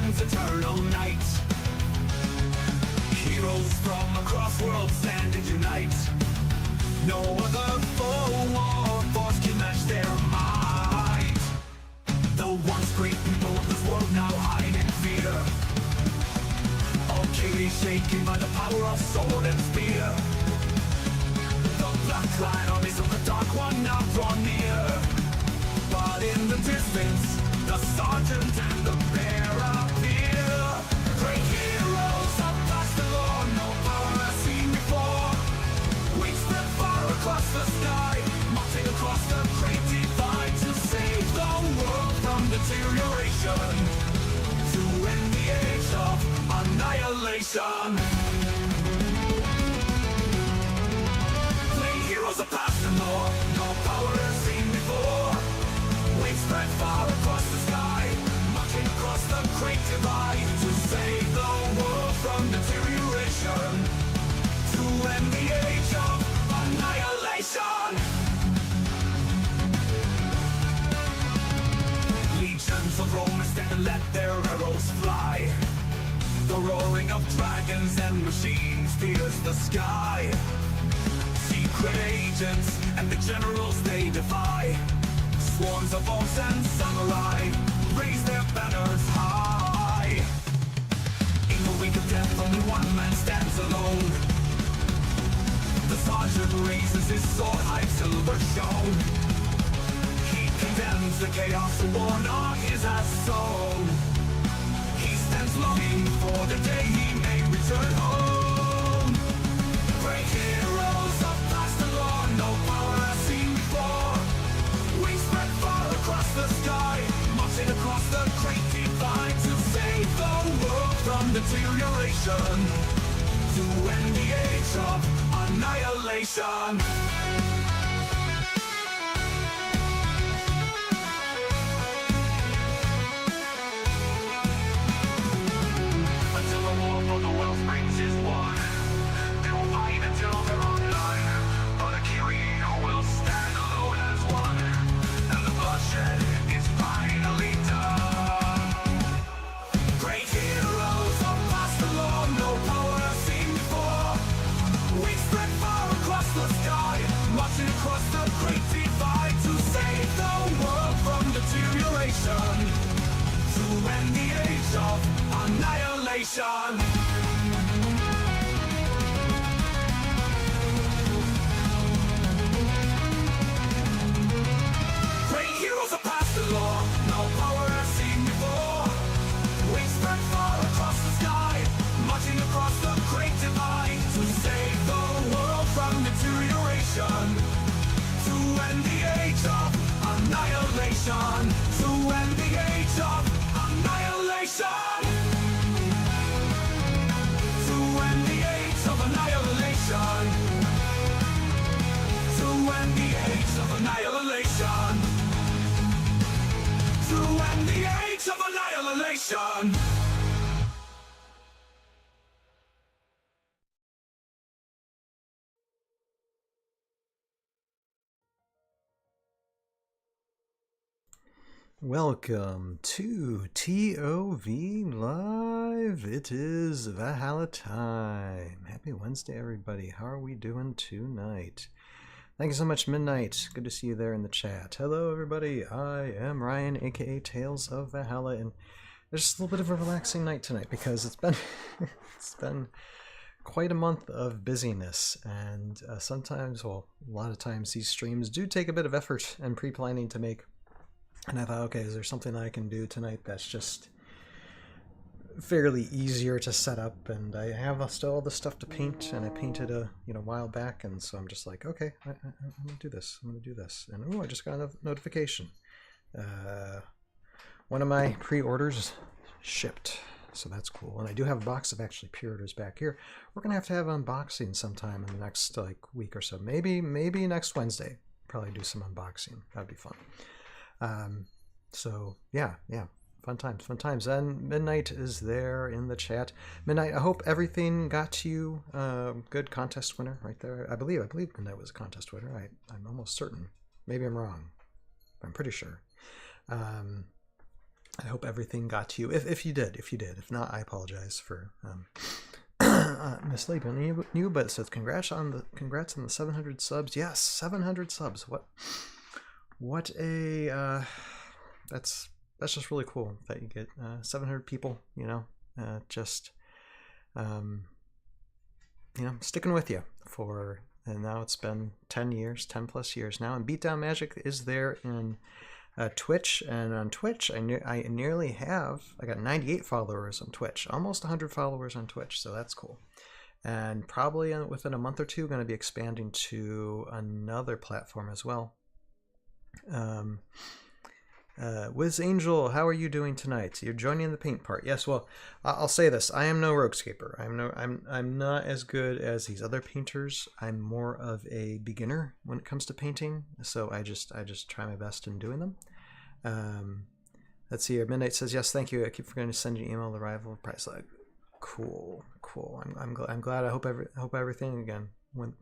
sun's eternal night. Heroes from across worlds stand and unite. No other foe or force can match their might. The once great people of this world now hide in fear. All chaos shaken by the power of sword and spear. The black-clad armies of the Dark One now draw near. But in the distance, the sergeant and the bear appear. Great heroes of past the law, no power has seen before. We spread far across the sky, marching across the great divide to save the world from deterioration, to end the age of annihilation. Great heroes of past the law, no power has seen before. We spread far across the sky, marching across the great divide to save the world from deterioration, to end the age of annihilation. Legions of Romans stand and let their arrows fly. The roaring of dragons and machines pierce the sky. Secret agents and the generals they defy. Swarms of orcs and samurai raise their banners high. In the wake of death, only one man stands alone. The sergeant raises his sword, high silver shone. He condemns the chaos worn on his soul. He stands longing for the day he may return home. Great heroes of past the law, no power has seen before. We spread far across the sky, marching across the great divide to save the world from deterioration, to end the age of annihilation. Until the war for the world springs is won, they will fight until they're online. But a hero will stand alone as one, and the bloodshed is finally done. Great heroes of past the law, no power has seen before. We spread far across the sky, marching across the great divide to save the world from deterioration, to end the age of annihilation. Great heroes are past the law, no power has seen before. We spread far across the sky, marching across the great divide to save the world from deterioration, to end the age of annihilation, to end the age of annihilation, to end the age of annihilation, to end the age of annihilation, to end the age of annihilation. Welcome to ToV Live. It is Valhalla time. Happy Wednesday, everybody. How are we doing tonight? Thank you so much, Midnight. Good to see you there in the chat. Hello, everybody. I am Ryan, aka Tales of Valhalla, and there's just a little bit of a relaxing night tonight because it's been it's been quite a month of busyness, and sometimes, well, a lot of times, these streams do take a bit of effort and pre-planning to make. And I thought, okay, is there something I can do tonight that's just fairly easier to set up? And I have still all the stuff to paint, and I painted a while back, and so I'm just like, okay, I'm gonna do this. I'm gonna do this. And oh, I just got a notification. One of my pre-orders shipped, so that's cool. And I do have a box of actually pre-orders back here. We're gonna have to have unboxing sometime in the next week or so. Maybe next Wednesday. Probably do some unboxing. That'd be fun. So yeah, fun times. And Midnight is there in the chat. Midnight, I hope everything got to you. Good contest winner right there. I believe Midnight was a contest winner. I'm almost certain. Maybe I'm wrong. I'm pretty sure. I hope everything got to you. If you did. If not, I apologize for misleading you. But it says congrats on the 700 subs. Yes, 700 subs. What a that's just really cool that you get 700 people. Just sticking with you for. And now it's been 10 plus years now. And Beatdown Magic is there in Twitch. And on Twitch, I nearly have, I got 98 followers on Twitch. Almost 100 followers on Twitch. So that's cool. And probably within a month or two, going to be expanding to another platform as well. Wiz Angel, how are you doing tonight? You're joining the paint part. Yes, well, I'll say this: I am no Roguescaper. I'm not as good as these other painters. I'm more of a beginner when it comes to painting. So I just try my best in doing them. Let's see here. Midnight says yes, thank you. I keep forgetting to send you an email. The arrival price. Like, cool. I'm glad. I hope everything again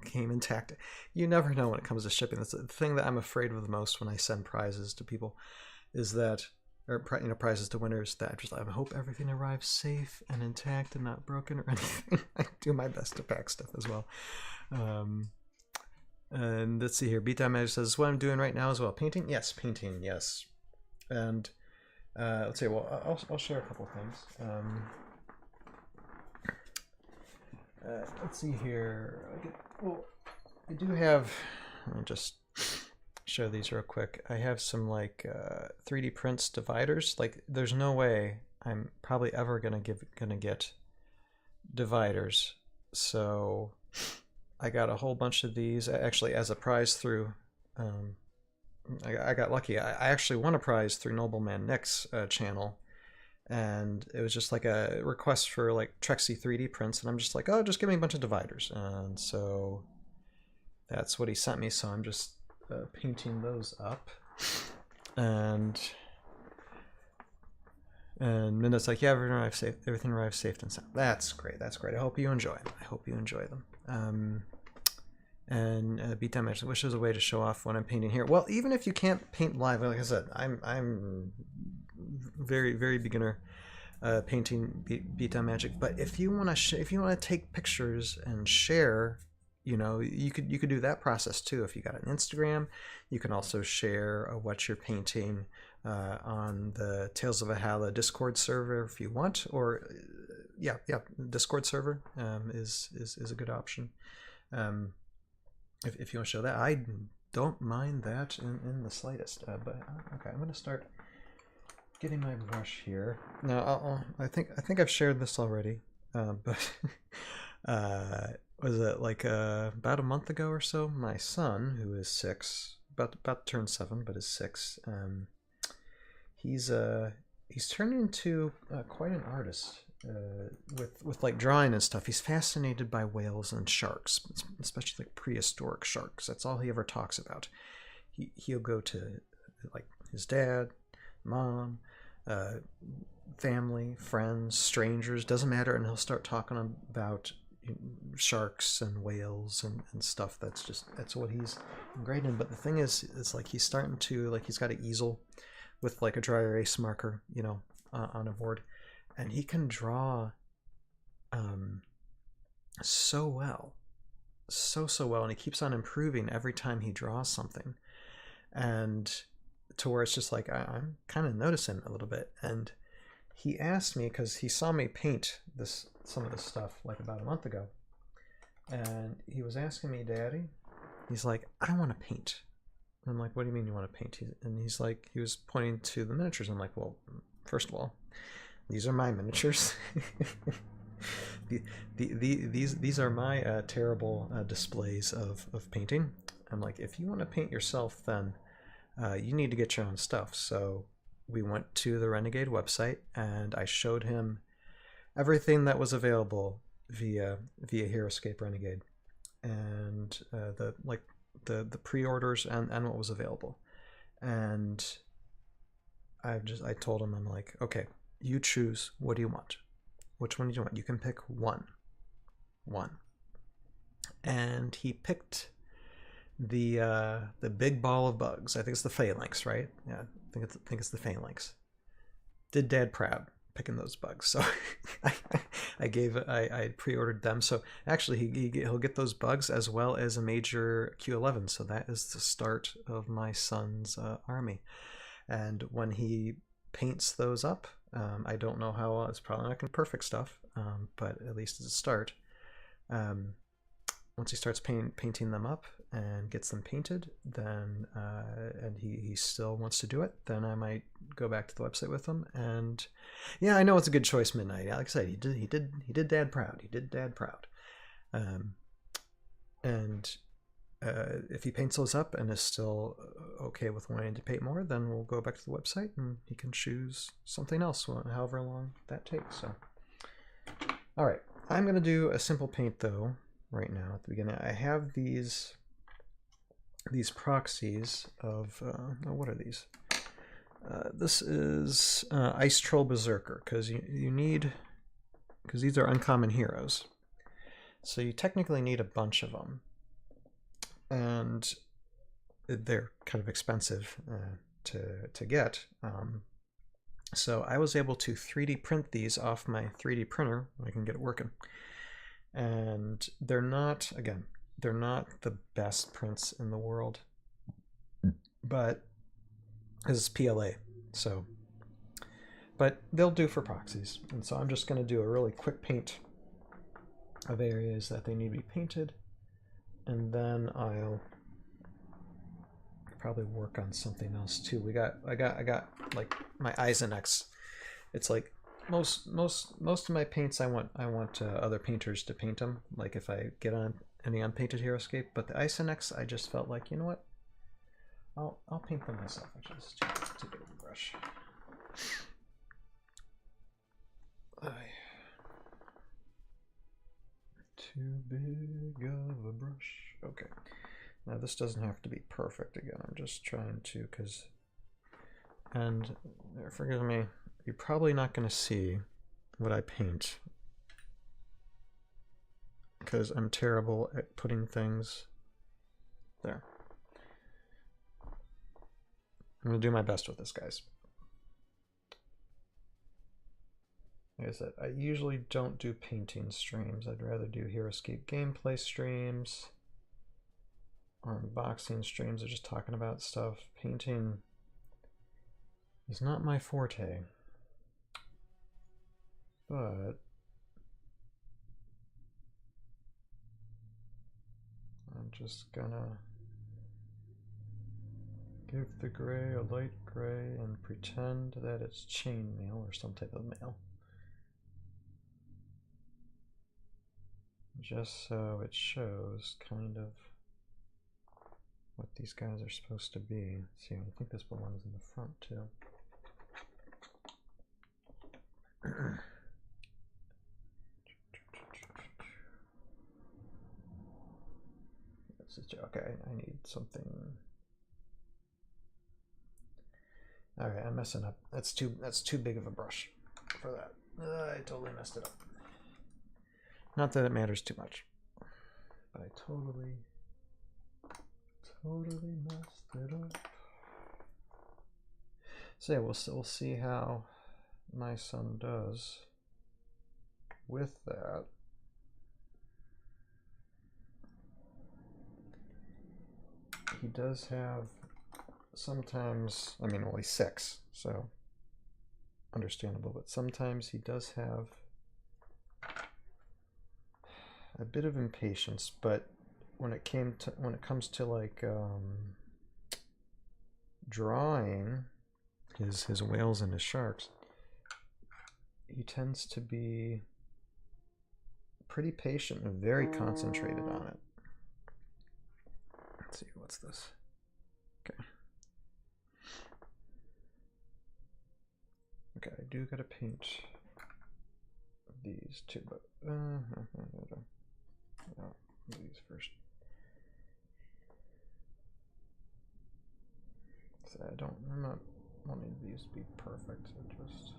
came intact. You never know when it comes to shipping. That's the thing that I'm afraid of the most when I send prizes to people. Is that, or prizes to winners, that I hope everything arrives safe and intact and not broken or anything. I do my best to pack stuff as well. And let's see here. Beatdown Magic says, what I'm doing right now as well. Painting? Yes, painting, yes. And let's see, well, I'll share a couple things. Let's see here. I do have, let me just show these real quick. I have some 3D prints dividers. Like, there's no way I'm probably ever gonna get dividers. So I got a whole bunch of these actually as a prize through. I got lucky. I actually won a prize through Nobleman Nick's channel, and it was just like a request for Trexy 3D prints, and I'm just like, oh, just give me a bunch of dividers, and so that's what he sent me. So I'm just painting those up, and Minda's like, yeah, everything arrives safe and sound. That's great. I hope you enjoy them. And Beatdown Magic wishes a way to show off what I'm painting here. Well, even if you can't paint live, like I said, I'm very, very beginner painting Beatdown Magic. But if you want to take pictures and share, you could do that process too. If you got an Instagram, you can also share what you're painting on the Tales of Valhalla Discord server if you want, or yeah, Discord server is a good option. If you want to show that, I don't mind that in the slightest. But okay, I'm going to start getting my brush here. Now, I think I've shared this already, but was it about a month ago or so? My son, who is 6, about to turn 7, but is 6. He's turning into quite an artist. With drawing and stuff. He's fascinated by whales and sharks, especially prehistoric sharks. That's all he ever talks about. He'll go to his dad, mom, family, friends, strangers, doesn't matter, and he'll start talking about sharks and whales and stuff. That's what he's great in. But the thing is, it's he's starting to he's got an easel with a dry erase marker, on a board. And he can draw so well, so well, and he keeps on improving every time he draws something, and to where it's just I'm kind of noticing a little bit. And he asked me, because he saw me paint some of this stuff about a month ago, and he was asking me, Daddy, he's like, I want to paint. And I'm like, what do you mean you want to paint? And he's like, he was pointing to the miniatures. I'm like, well, first of all, these are my miniatures. These are my terrible displays of painting. I'm like, if you want to paint yourself, then you need to get your own stuff. So we went to the Renegade website, and I showed him everything that was available via Heroscape Renegade, and the pre-orders and what was available. And I told him, I'm like, okay, you choose. What do you want? Which one do you want? You can pick one. And he picked the big ball of bugs. I think it's the phalanx, right? Yeah, I think it's the phalanx. did Dad proud picking those bugs. So I pre-ordered them. So actually he'll get those bugs as well as a major Q11. So that is the start of my son's army. And when he paints those up, I don't know how it's probably not going to perfect stuff, but at least it's a start. Once he starts painting them up and gets them painted, then and he still wants to do it, then I might go back to the website with him. And yeah, I know it's a good choice, Midnight. Like I said, he did Dad proud. He did Dad proud. And if he paints those up and is still okay with wanting to paint more, then we'll go back to the website and he can choose something else, however long that takes. So, all right, I'm gonna do a simple paint though. Right now at the beginning, I have these proxies of what are these? This is Ice Troll Berserker, because you need, because these are uncommon heroes, so you technically need a bunch of them, and they're kind of expensive to get. So I was able to 3D print these off my 3D printer. I can get it working. And they're not, again, they're not the best prints in the world, but this is PLA, so, but they'll do for proxies. And so I'm just going to do a really quick paint of areas that they need to be painted, and then I'll probably work on something else too. I got like my Eisenex. It's like most of my paints, I want other painters to paint them, like if I get on any unpainted Heroscape. But the Eisenex, I just felt like, you know what, I'll paint them myself. Actually, this is too big of a brush. Too big of a brush. Okay, now this doesn't have to be perfect. Again, I'm just trying to, and forgive me, you're probably not going to see what I paint because I'm terrible at putting things there. I'm going to do my best with this, guys. Like I said, I usually don't do painting streams. I'd rather do Heroscape gameplay streams or unboxing streams or just talking about stuff. Painting is not my forte. But I'm just gonna give the gray a light gray and pretend that it's chainmail or some type of mail. Just so it shows kind of what these guys are supposed to be. Let's see, I think this belongs in the front too. Okay, I need something. All right, I'm messing up. That's too big of a brush for that. I totally messed it up. Not that it matters too much, but I totally messed it up. So yeah, we'll see how my son does with that. He does have sometimes, I mean, well, he's 6, so understandable, but sometimes he does have a bit of impatience. But when it comes to like drawing his whales and his sharks, he tends to be pretty patient and very concentrated on it. Let's see, what's this? Okay. Okay, I do gotta paint these two, but no, these first. So I'm not wanting these to be perfect, just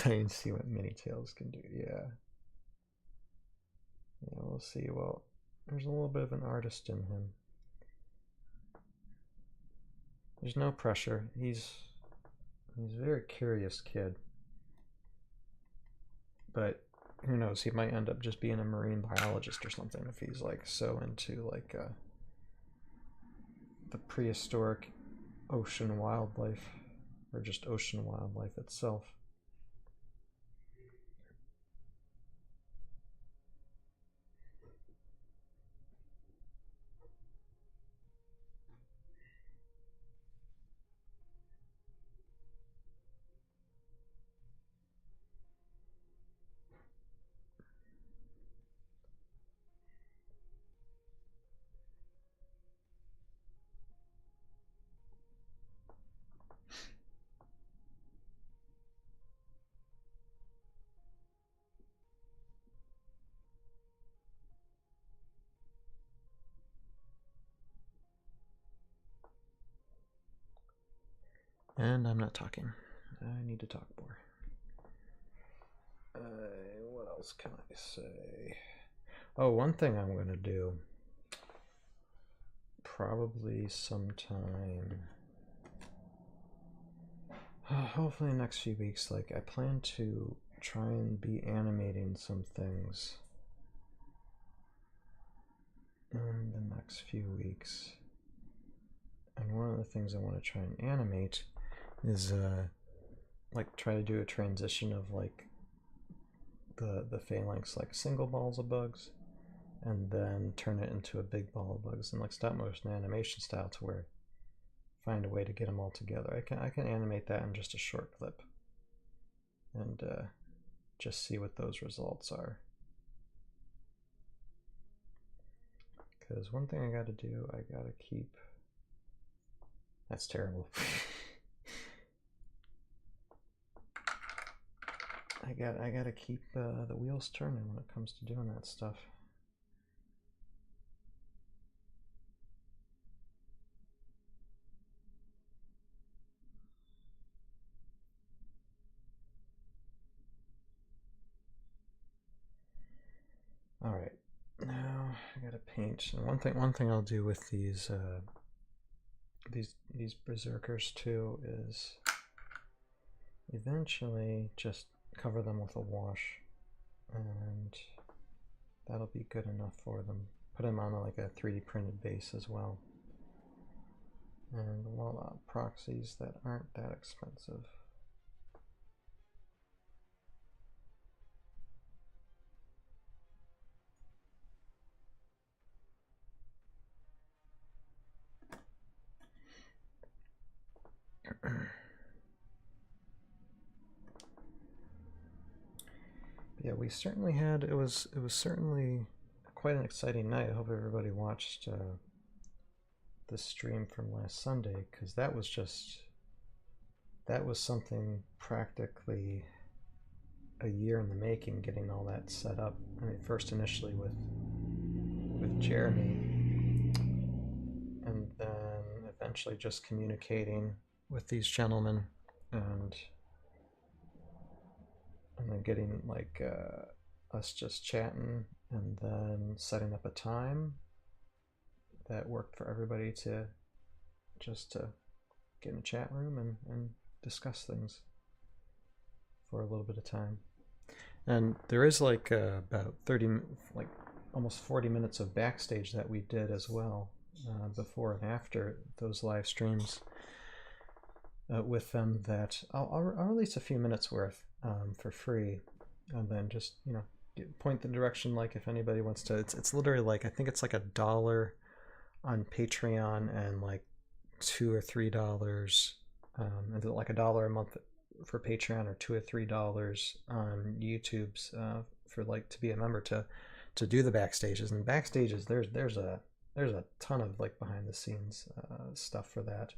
so you can see what mini tails can do. Yeah, we'll see. Well, there's a little bit of an artist in him. There's no pressure. He's a very curious kid. But who knows, he might end up just being a marine biologist or something if he's like so into like the prehistoric ocean wildlife, or just ocean wildlife itself. And I'm not talking. I need to talk more. What else can I say? Oh, one thing I'm going to do, probably sometime, hopefully in the next few weeks, like I plan to try and be animating some things in the next few weeks. And one of the things I want to try and animate is like try to do a transition of like the phalanx, like single balls of bugs, and then turn it into a big ball of bugs in like stop motion animation style, to where find a way to get them all together. I can animate that in just a short clip and just see what those results are. Because one thing I got to do, I got to keep. That's terrible. I got to keep the wheels turning when it comes to doing that stuff. All right, now I gotta paint. And one thing I'll do with these berserkers too is eventually just cover them with a wash, and that'll be good enough for them. Put them on like a 3D printed base as well, and voila, proxies that aren't that expensive. Yeah, we certainly had, it was certainly quite an exciting night. I hope everybody watched the stream from last Sunday, because that was something practically a year in the making, getting all that set up. I mean, first initially with Jeremy, and then eventually just communicating with these gentlemen, and then getting like us just chatting, and then setting up a time that worked for everybody to just get in a chat room and discuss things for a little bit of time. And there is like about 30, like almost 40 minutes of backstage that we did as well, before and after those live streams with them, that I'll release a few minutes worth for free, and then just, you know, point the direction, like if anybody wants to. It's literally like, I think it's like $1 on Patreon, and like $2 or $3, and like $1 a month for Patreon, or $2 or $3 on YouTube's for like to be a member to do the backstages. And backstages, there's a ton of like behind the scenes stuff for that.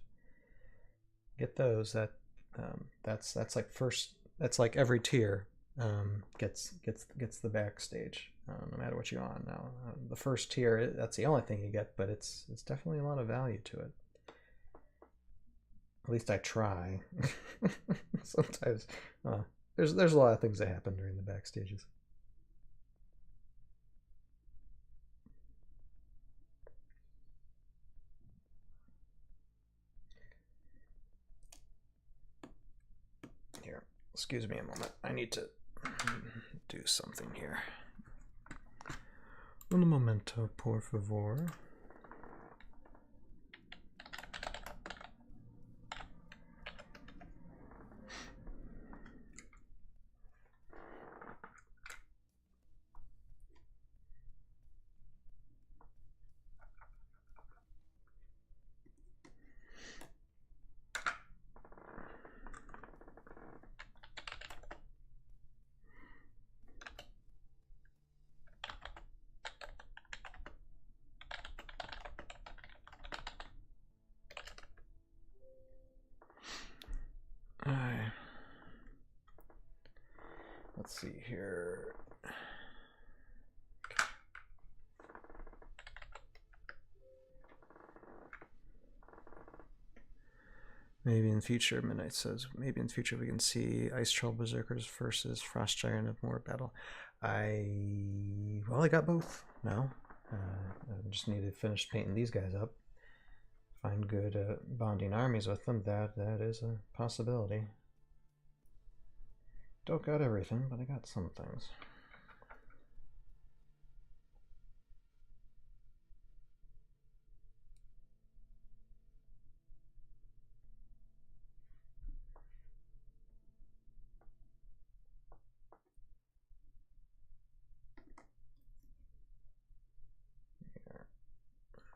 Get those. That's like first. That's like every tier gets the backstage, no matter what you're on. Now the first tier, that's the only thing you get, but it's definitely a lot of value to it. At least I try. Sometimes there's a lot of things that happen during the backstages. Excuse me a moment. I need to do something here. Un momento, por favor. Alright. Let's see here. Maybe in the future, Midnight says, maybe in the future we can see Ice Troll Berserkers versus Frost Giant of more battle. I got both now. I just need to finish painting these guys up. Find good bonding armies with them. That is a possibility. Don't got everything, but I got some things. Here.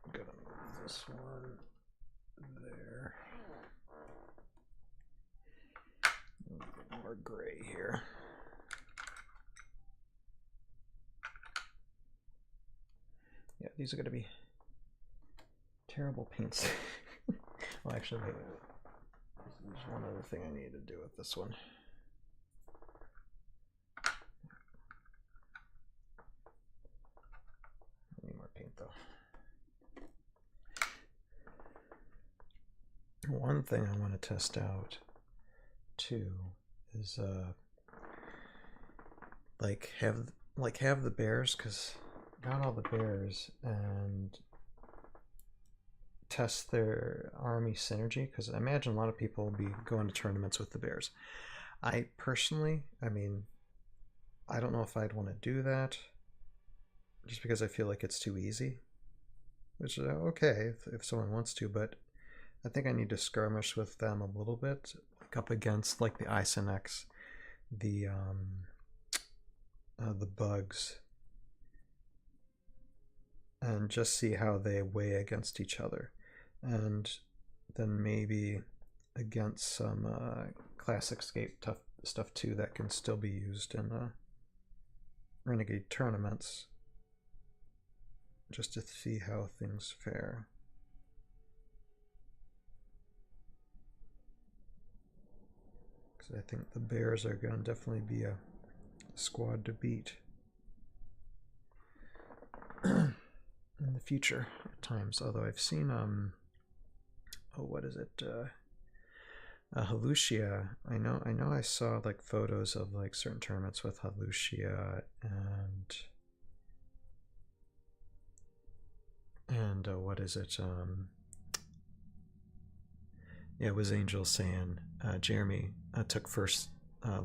I'm gonna move this one there. A little more gray here. Yeah, these are going to be terrible paints. Well, actually, wait. There's one other thing I need to do with this one. I need more paint, though. One thing I want to test out, too, is have the bears, because got all the bears, and test their army synergy, because I imagine a lot of people will be going to tournaments with the bears. I personally, I mean, I don't know if I'd want to do that, just because I feel like it's too easy, which is okay if someone wants to, but I think I need to skirmish with them a little bit, like up against like the Isonex, the bugs, and just see how they weigh against each other, and then maybe against some classic Scape tough stuff too that can still be used in Renegade tournaments, just to see how things fare. Because I think the bears are going to definitely be a squad to beat in the future at times. Although I've seen what is it, Halushia. I know I saw like photos of like certain tournaments with Halushia and what is it, yeah, it was Angel saying Jeremy took first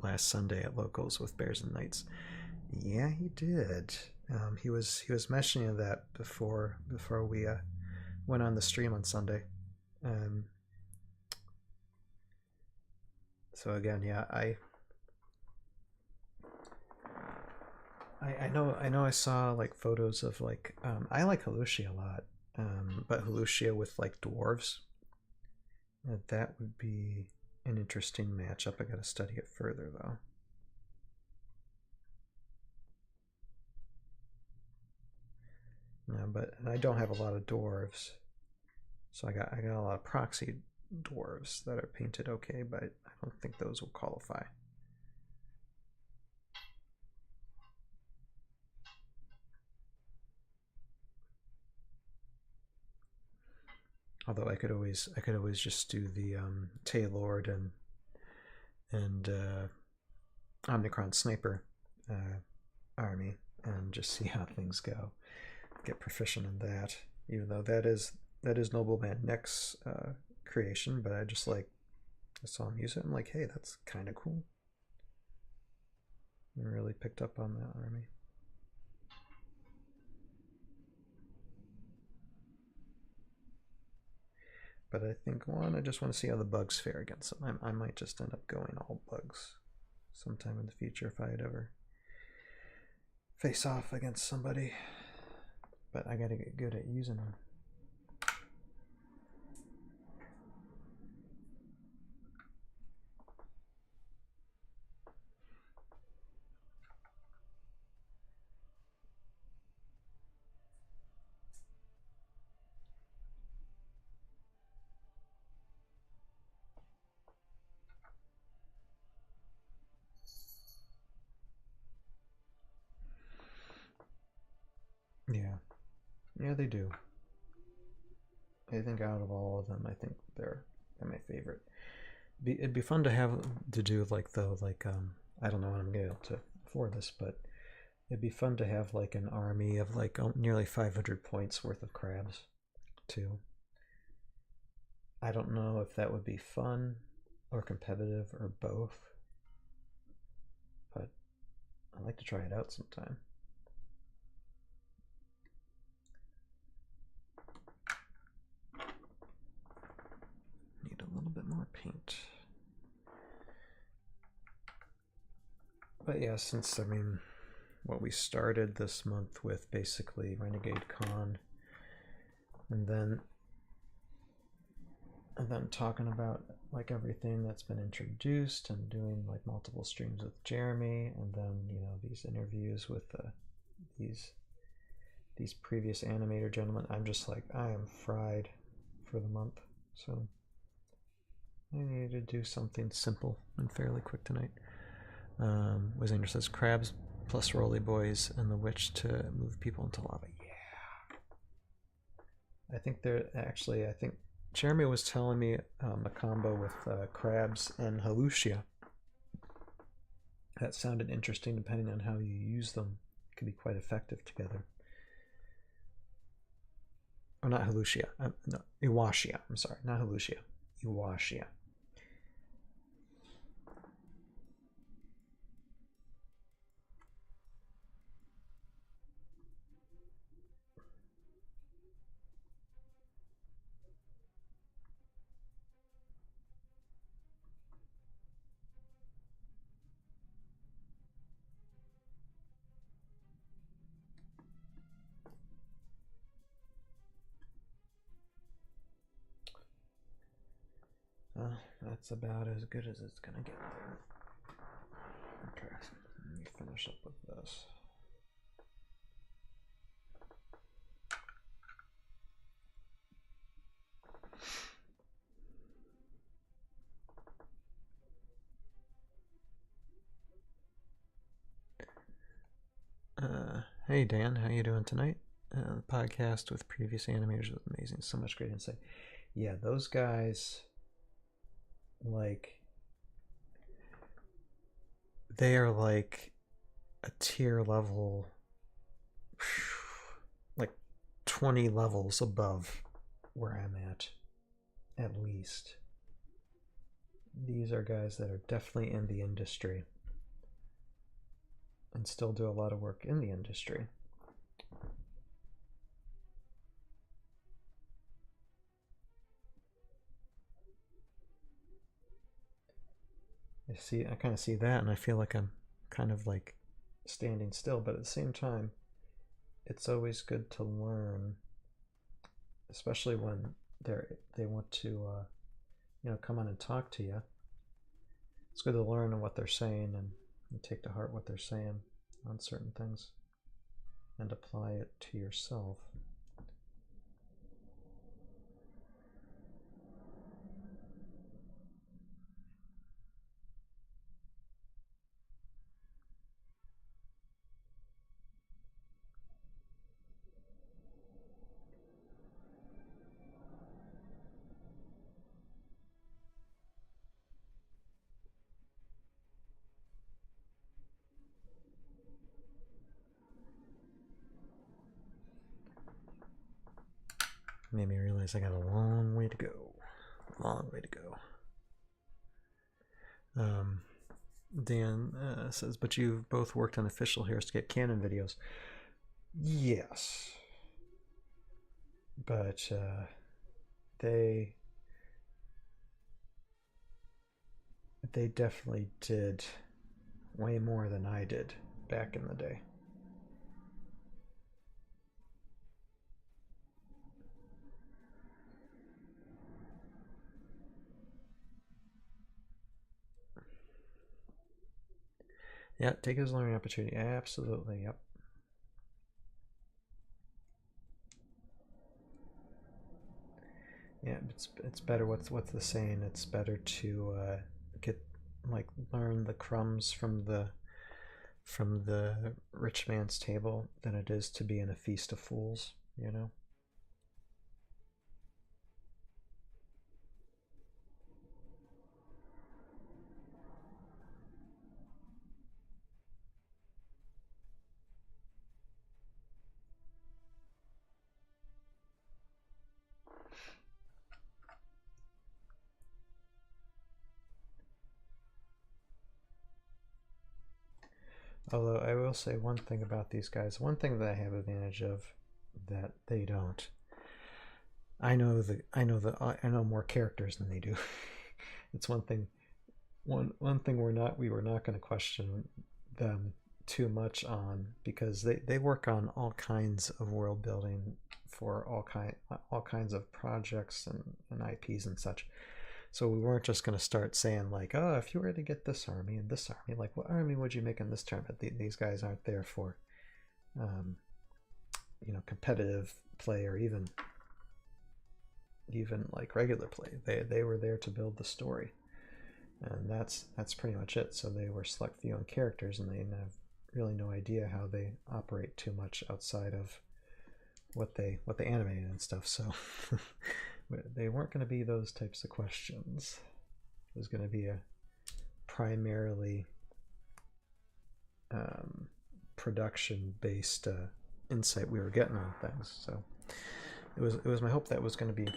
last Sunday at locals with Bears and Knights. Yeah, he did. He was mentioning that before we went on the stream on Sunday. So again, yeah, I know I saw like photos of like I like Halushia a lot, but Halushia with like dwarves, that would be an interesting matchup. I gotta study it further though. Yeah, but I don't have a lot of dwarves, so I got a lot of proxy dwarves that are painted okay, but I don't think those will qualify. Although I could always just do the Taylord and Omnicron Sniper army and just see how things go. Get proficient in that, even though that is Nobleman Nick's creation, but I saw him use it. I'm like, hey, that's kind of cool. and really picked up on that army. But I think, I just want to see how the bugs fare against them. I might just end up going all bugs sometime in the future if I'd ever face off against somebody. But I gotta get good at using them. Yeah, they do. I think out of all of them, I think they're my favorite. It'd be fun to have to do like though, like I don't know when I'm gonna be able to afford this, but it'd be fun to have like an army of like nearly 500 points worth of crabs, too. I don't know if that would be fun or competitive or both, but I'd like to try it out sometime. Need a little bit more paint. But yeah, since, I mean, what we started this month with basically Renegade Con, and then talking about like everything that's been introduced and doing like multiple streams with Jeremy, and then, you know, these interviews with these previous animator gentlemen, I'm just like, I am fried for the month. So I need to do something simple and fairly quick tonight. Wizander says crabs plus roly boys and the witch to move people into lava. Yeah. I think I think Jeremy was telling me a combo with crabs and Halushia. That sounded interesting depending on how you use them. It could be quite effective together. Oh, not Halushia. No, Iwashia. I'm sorry, not Halushia. Iwashia. That's about as good as it's gonna get there. Okay, let me finish up with this. Hey Dan, how you doing tonight? The podcast with previous animators was amazing. So much great insight. Yeah, those guys, like, they are like a tier level, like 20 levels above where I'm at least. These are guys that are definitely in the industry and still do a lot of work in the industry. I kind of see that, and I feel like I'm kind of like standing still, but at the same time, it's always good to learn, especially when they want to, you know, come on and talk to you. It's good to learn what they're saying and take to heart what they're saying on certain things and apply it to yourself. Made me realize I got a long way to go. Long way to go. Dan says, but you've both worked on official Heroscape canon videos. Yes, but they definitely did way more than I did back in the day. Yeah, take it as a learning opportunity. Absolutely, yep. Yeah, it's better. What's the saying? It's better to get like learn the crumbs from the rich man's table than it is to be in a feast of fools. You know. Although I will say one thing about these guys, one thing that I have advantage of that they don't. I know more characters than they do. It's one thing. One thing we were not going to question them too much on because they work on all kinds of world building for all kinds of projects and IPs and such. So we weren't just going to start saying like, oh, if you were to get this army and this army, like what army would you make in this tournament? These guys aren't there for, um, competitive play or even like regular play. They were there to build the story, and that's pretty much it. So they were select few on characters, and they have really no idea how they operate too much outside of what they animated and stuff. So they weren't going to be those types of questions. It was going to be a primarily production based insight we were getting on things. So it was my hope that was going to be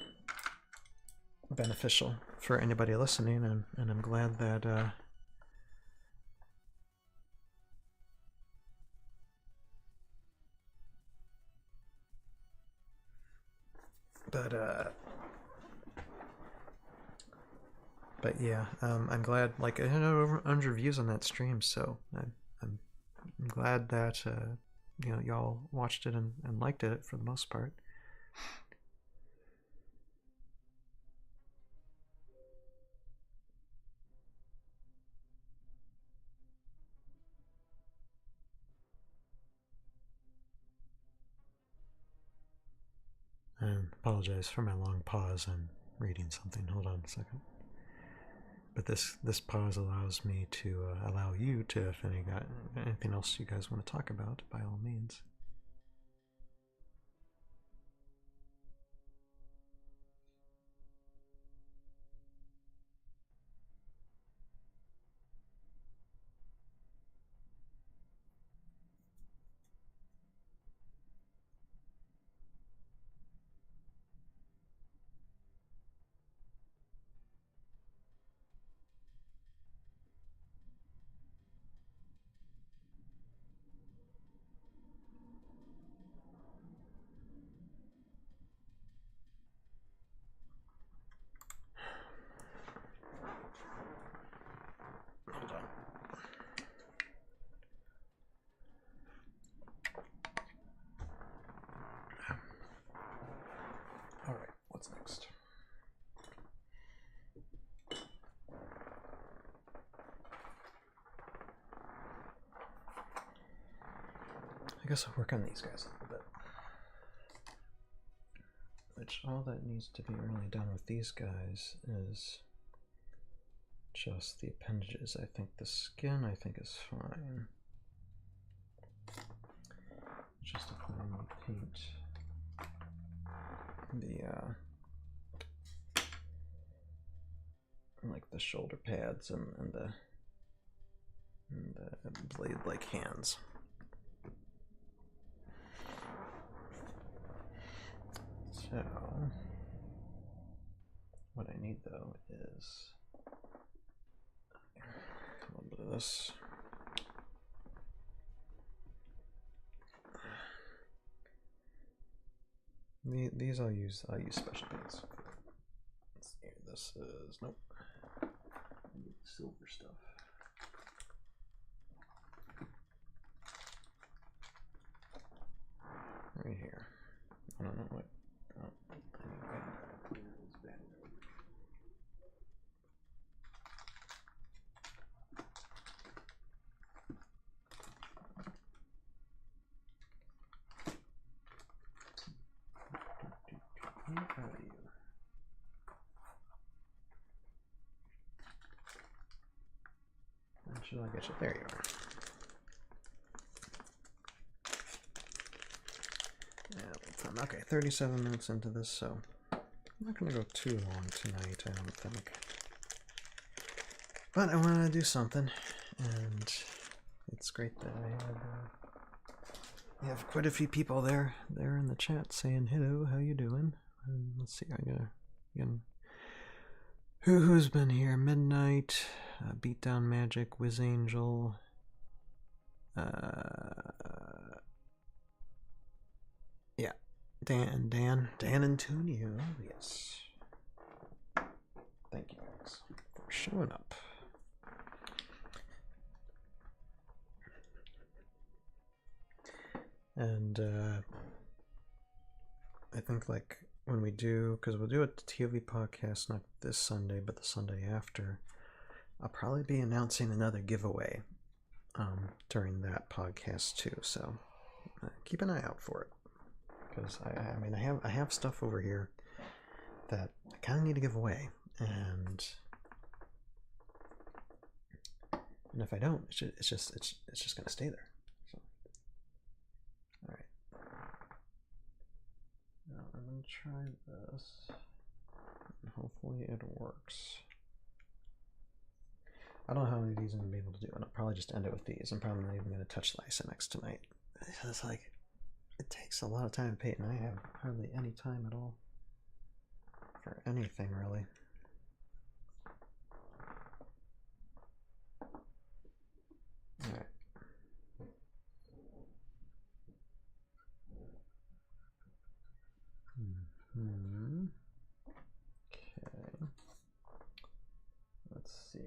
beneficial for anybody listening, and I'm glad that but yeah, I'm glad. Like I had over 100 views on that stream, so I'm glad that y'all watched it and liked it for the most part. I apologize for my long pause. I'm reading something. Hold on a second. But this pause allows me to allow you to, if anything else you guys want to talk about, by all means. Hold on. All right, what's next? I guess I'll work on these guys a little bit. Which all that needs to be really done with these guys is just the appendages. I think the skin is fine. Just to finally paint the like the shoulder pads and the blade-like hands. So what I need though is a little bit of this. These I'll use special paints. Let's see, this is nope. Silver stuff. Right here. I don't know what. Oh, should I get you? There you are. Yeah, okay, 37 minutes into this, so I'm not going to go too long tonight, I don't think. But I wanted to do something, and it's great that I have quite a few people there in the chat saying hello, how you doing? And let's see, I gotta again. Who's been here? Midnight, Beatdown Magic, Wiz Angel, yeah, Dan Antonio, yes. Thank you guys for showing up. And I think like when we do, because we'll do a ToV podcast not this Sunday but the Sunday after, I'll probably be announcing another giveaway during that podcast too, so keep an eye out for it, because I mean I have stuff over here that I kind of need to give away, and if I don't, it's just gonna stay there. So, all right. Now I'm going to try this, and hopefully it works. I don't know how many of these I'm going to be able to do, and I'll probably just end it with these. I'm probably not even going to touch the Isonex tonight. It's like, it takes a lot of time to paint, and I have hardly any time at all for anything, really. Alright. Okay. Let's see.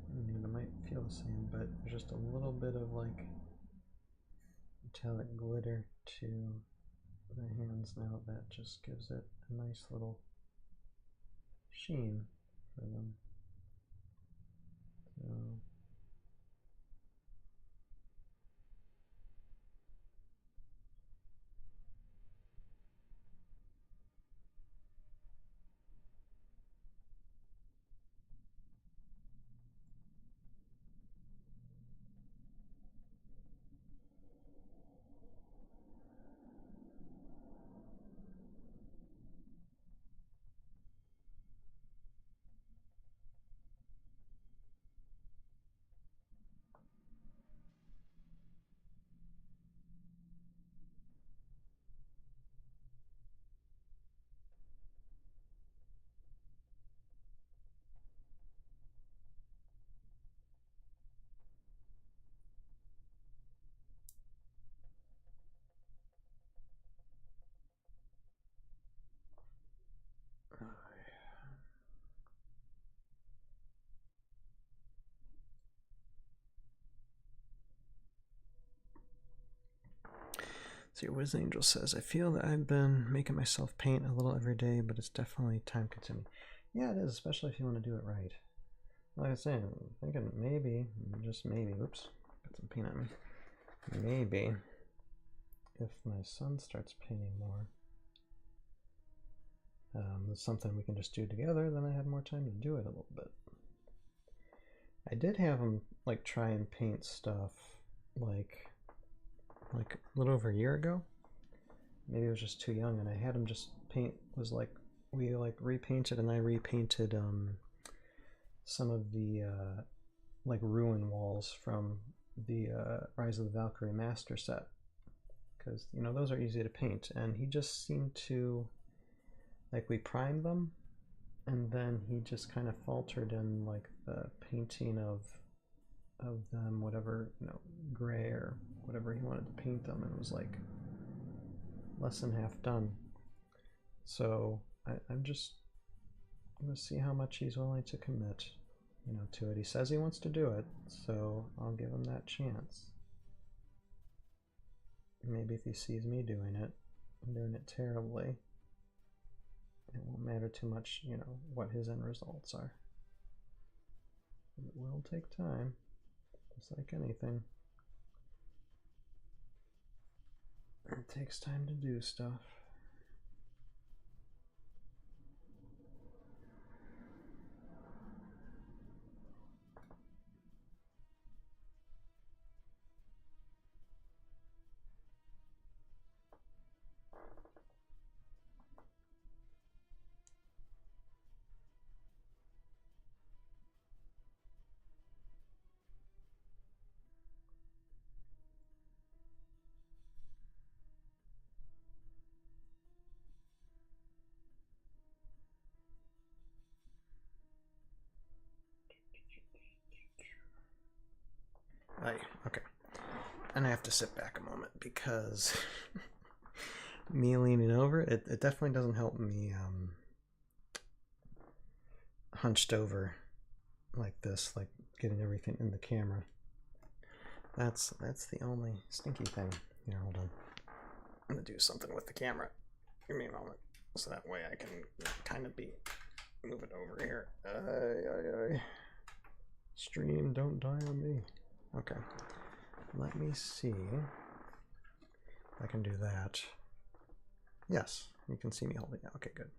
I mean, it might feel the same, but there's just a little bit of like metallic glitter to the hands now that just gives it a nice little sheen for them. So see, Wiz Angel says, I feel that I've been making myself paint a little every day, but it's definitely time consuming. Yeah, it is, especially if you want to do it right. Like I said, I'm thinking maybe, just maybe, oops, got some paint on me. Maybe, if my son starts painting more, it's something we can just do together, then I have more time to do it a little bit. I did have him, like, try and paint stuff, like a little over a year ago. Maybe it was just too young, and I had him just paint, we like repainted, and I repainted some of the like ruin walls from the Rise of the Valkyrie Master set, because you know those are easy to paint, and he just seemed to, like, we primed them and then he just kind of faltered in like the painting of them, whatever, you know, gray or whatever he wanted to paint them, and it was like less than half done. So I'm just gonna see how much he's willing to commit, you know, to it. He says he wants to do it, so I'll give him that chance. Maybe if he sees me doing it, I'm doing it terribly, it won't matter too much, you know, what his end results are. It will take time, just like anything. It takes time to do stuff. Okay. And I have to sit back a moment because me leaning over, it definitely doesn't help me hunched over like this, like getting everything in the camera. That's the only stinky thing. Here, hold on. I'm gonna do something with the camera. Give me a moment, so that way I can kind of move it over here. Stream, don't die on me. Okay. Let me see if I can do that. Yes, you can see me holding it. Okay, good.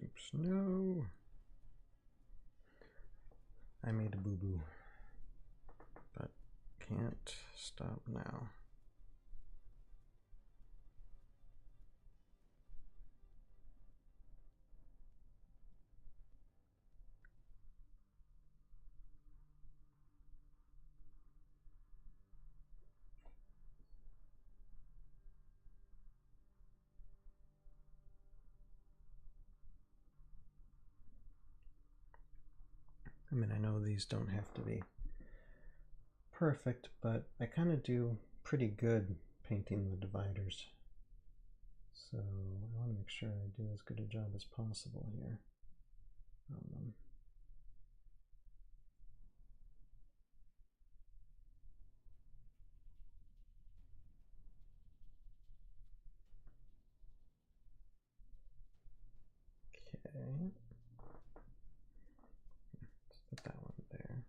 Oops, no. I made a boo-boo, but can't stop now. I mean, I know these don't have to be perfect, but I kind of do pretty good painting the dividers. So I want to make sure I do as good a job as possible here on them. Okay. Let's put that one there.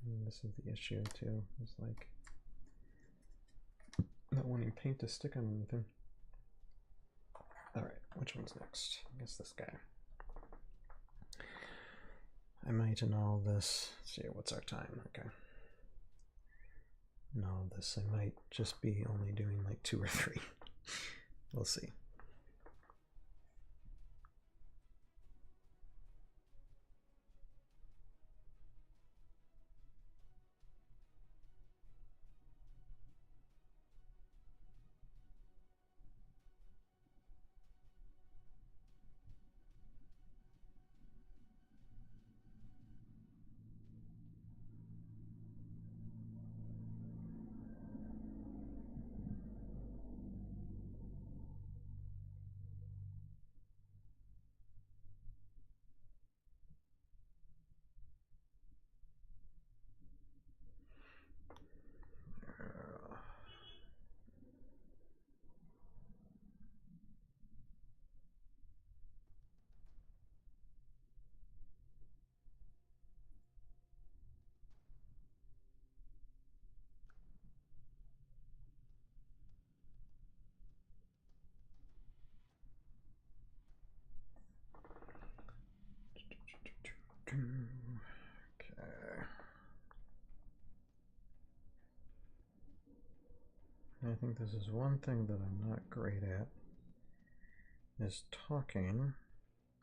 And this is the issue too. It's like not wanting paint to stick on anything. Alright, which one's next? I guess this guy. I might in all this, let's see, what's our time? Okay. In all this, I might just be only doing like 2 or 3. We'll see. think this is one thing that I'm not great at, is talking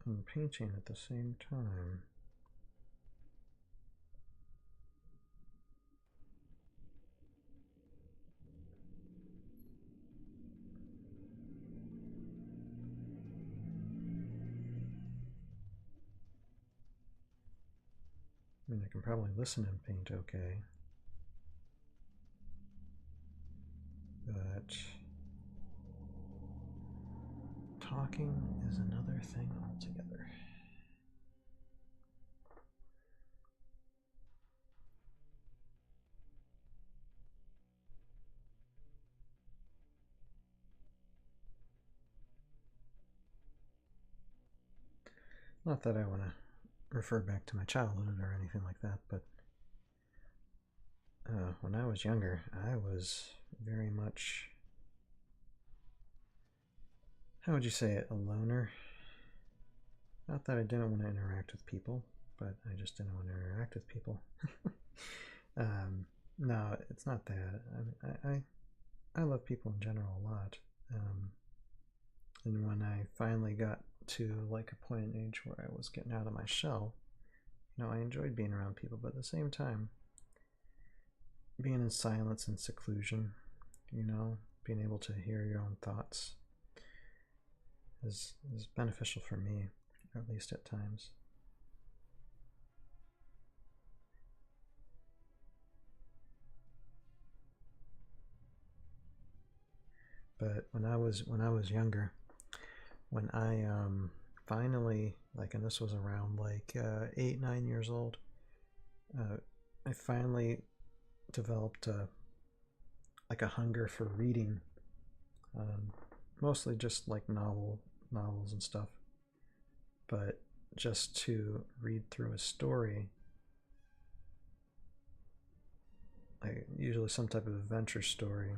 and painting at the same time. I mean, I can probably listen and paint okay, but talking is another thing altogether. Not that I want to refer back to my childhood or anything like that, but when I was younger, I was very much, how would you say it, a loner. Not that I didn't want to interact with people, but I just didn't want to interact with people. No, it's not that. I love people in general a lot. And when I finally got to like a point in age where I was getting out of my shell, I enjoyed being around people, but at the same time, being in silence and seclusion, being able to hear your own thoughts is beneficial for me, at least at times. But when I was younger, when I finally, like, and this was around like 8, 9 years old, I finally developed like a hunger for reading, mostly just like novels and stuff, but just to read through a story, like usually some type of adventure story.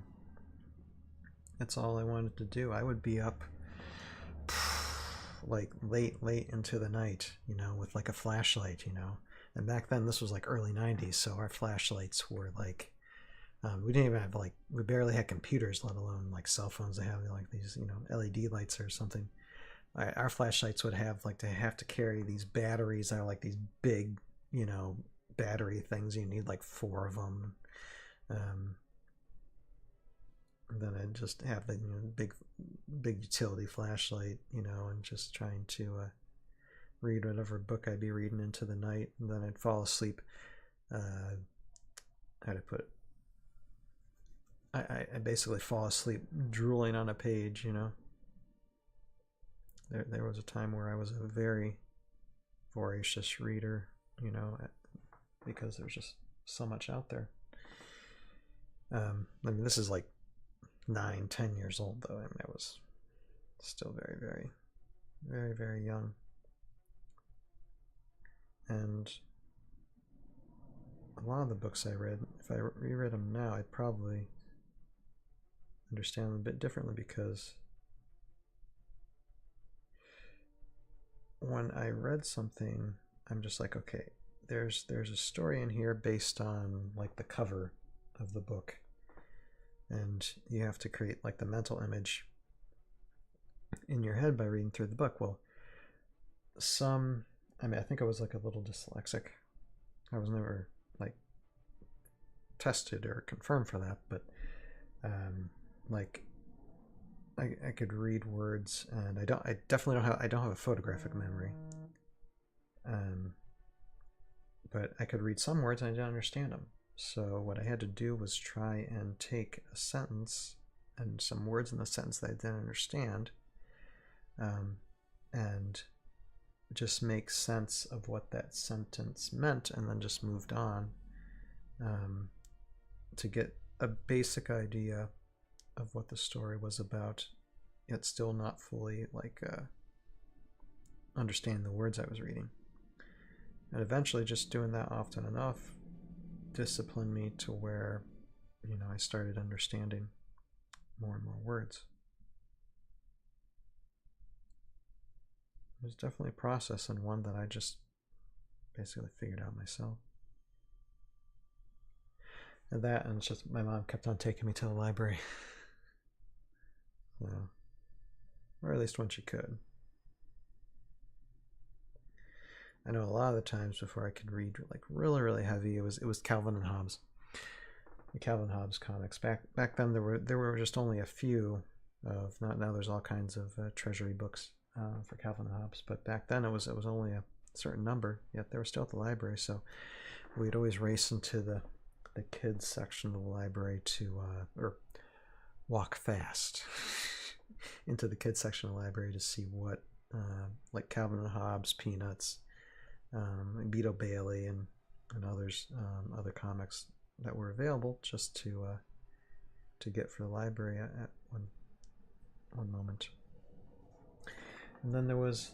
That's all I wanted to do. I would be up like late into the night, with like a flashlight, and back then this was like early 90s, so our flashlights were like, we didn't even have, like, we barely had computers, let alone like cell phones that have like these LED lights or something. Our flashlights would have, like, they have to carry these batteries that are like these big battery things. You need like 4 of them. And then I'd just have the big utility flashlight, and just trying to read whatever book I'd be reading into the night, and then I'd fall asleep. How to put it? I basically fall asleep drooling on a page. There was a time where I was a very voracious reader, because there's just so much out there. I mean, this is like 9, 10 years old, though. I mean, I was still very, very, very, very young. And a lot of the books I read, if I reread them now, I'd probably understand them a bit differently, because when I read something, I'm just like, okay, there's a story in here based on like the cover of the book, and you have to create like the mental image in your head by reading through the book. Well, I think I was like a little dyslexic. I was never like tested or confirmed for that, but like I could read words, and I definitely don't have a photographic memory. But I could read some words and I didn't understand them. So what I had to do was try and take a sentence and some words in the sentence that I didn't understand, and just make sense of what that sentence meant, and then just moved on, to get a basic idea of what the story was about, yet still not fully like understand the words I was reading. And eventually, just doing that often enough disciplined me to where I started understanding more and more words. It was definitely a process, and one that I just basically figured out myself. And it's just my mom kept on taking me to the library. you know, or at least when she could. I know a lot of the times before I could read like really heavy, it was Calvin and Hobbes, the Calvin Hobbes comics. Back then there were just only a few of, not now there's all kinds of treasury books for Calvin and Hobbes, but back then it was only a certain number. Yet they were still at the library, so we'd always race into the kids section of the library to or walk fast into the kids section of the library to see what like Calvin and Hobbes, Peanuts, Beetle Bailey, and others, other comics that were available, just to get for the library at one moment. And then there was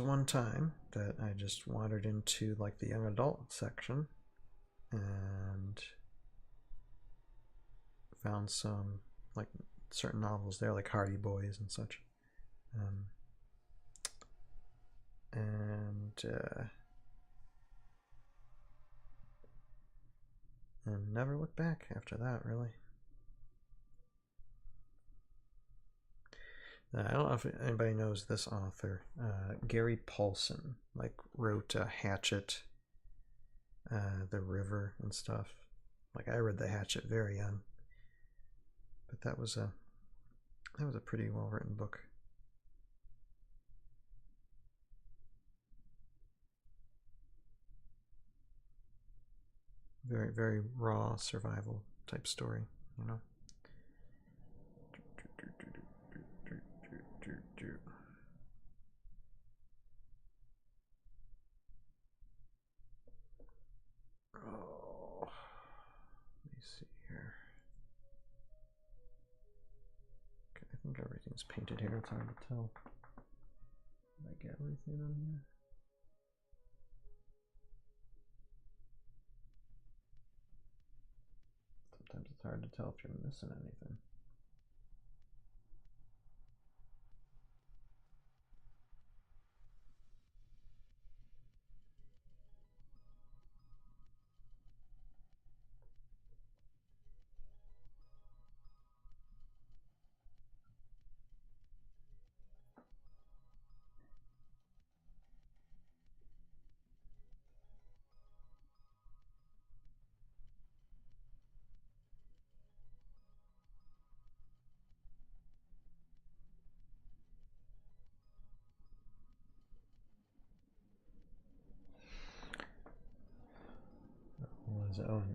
one time that I just wandered into like the young adult section and found some like certain novels there, like Hardy Boys and such, and never looked back after that, really. I don't know if anybody knows this author, Gary Paulson, like wrote Hatchet, The River, and stuff. Like I read the Hatchet very young, but that was a pretty well written book. Very raw survival type story, you know. Oh, let me see here. Okay, I think everything's painted here. It's hard to tell. Did I get everything on here? Sometimes it's hard to tell if you're missing anything.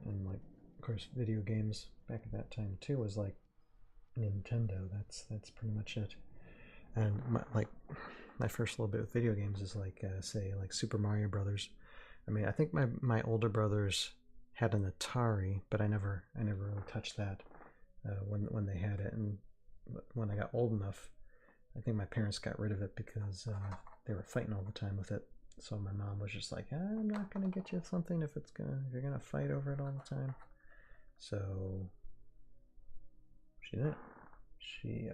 And like, of course, video games back at that time too was like Nintendo. That's pretty much it. And my first little bit with video games is like say like Super Mario Brothers. I mean, I think my older brothers had an Atari, but I never really touched that when they had it. And when I got old enough, I think my parents got rid of it because they were fighting all the time with it. So my mom was just like, I'm not gonna get you something if you're gonna fight over it all the time. So she did. She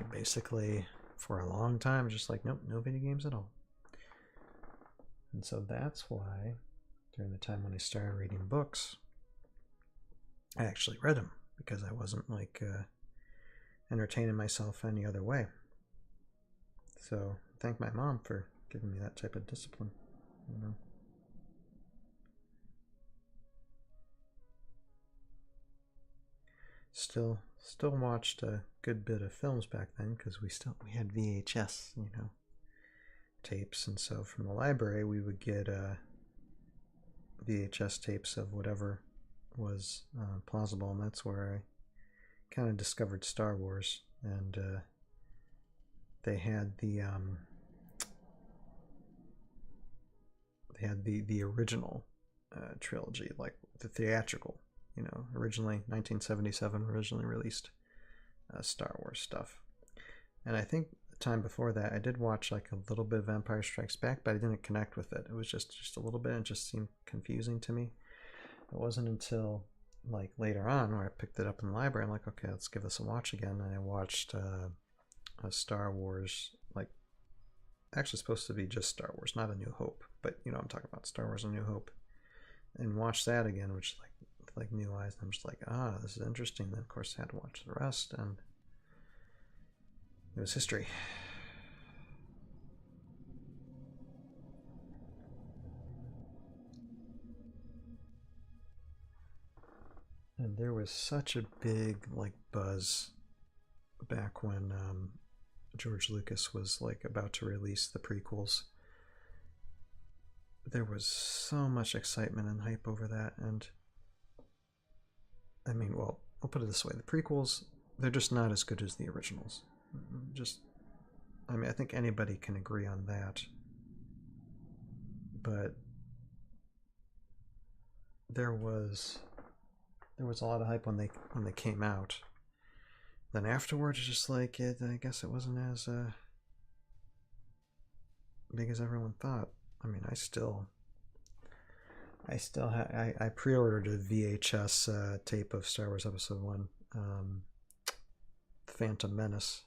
basically for a long time just like, nope, no video games at all. And so that's why during the time when I started reading books, I actually read them, because I wasn't like entertaining myself any other way. So thank my mom for giving me that type of discipline, you know. Still watched a good bit of films back then, because we had VHS, you know, tapes, and so from the library we would get VHS tapes of whatever was plausible, and that's where I kind of discovered Star Wars. And they had the original trilogy, like the theatrical, you know, originally 1977 originally released Star Wars stuff. And I think the time before that I did watch like a little bit of Empire Strikes Back, but I didn't connect with it. It was just a little bit, and it just seemed confusing to me. It wasn't until like later on where I picked it up in the library. I'm like, okay, let's give this a watch again. And I watched a Star Wars, like actually supposed to be just Star Wars, not A New Hope, but you know I'm talking about, Star Wars A New Hope. and watched that again, which like with like new eyes. And I'm just like, ah, this is interesting. Then of course I had to watch the rest, and it was history. And there was such a big like buzz back when George Lucas was like about to release the prequels. There was so much excitement and hype over that, and I mean, well, I'll put it this way: the prequels, they're just not as good as the originals. Just, I mean, I think anybody can agree on that. But there was a lot of hype when they came out. Then afterwards, it's just like I guess it wasn't as big as everyone thought. I mean, I pre-ordered a VHS tape of Star Wars Episode 1, Phantom Menace.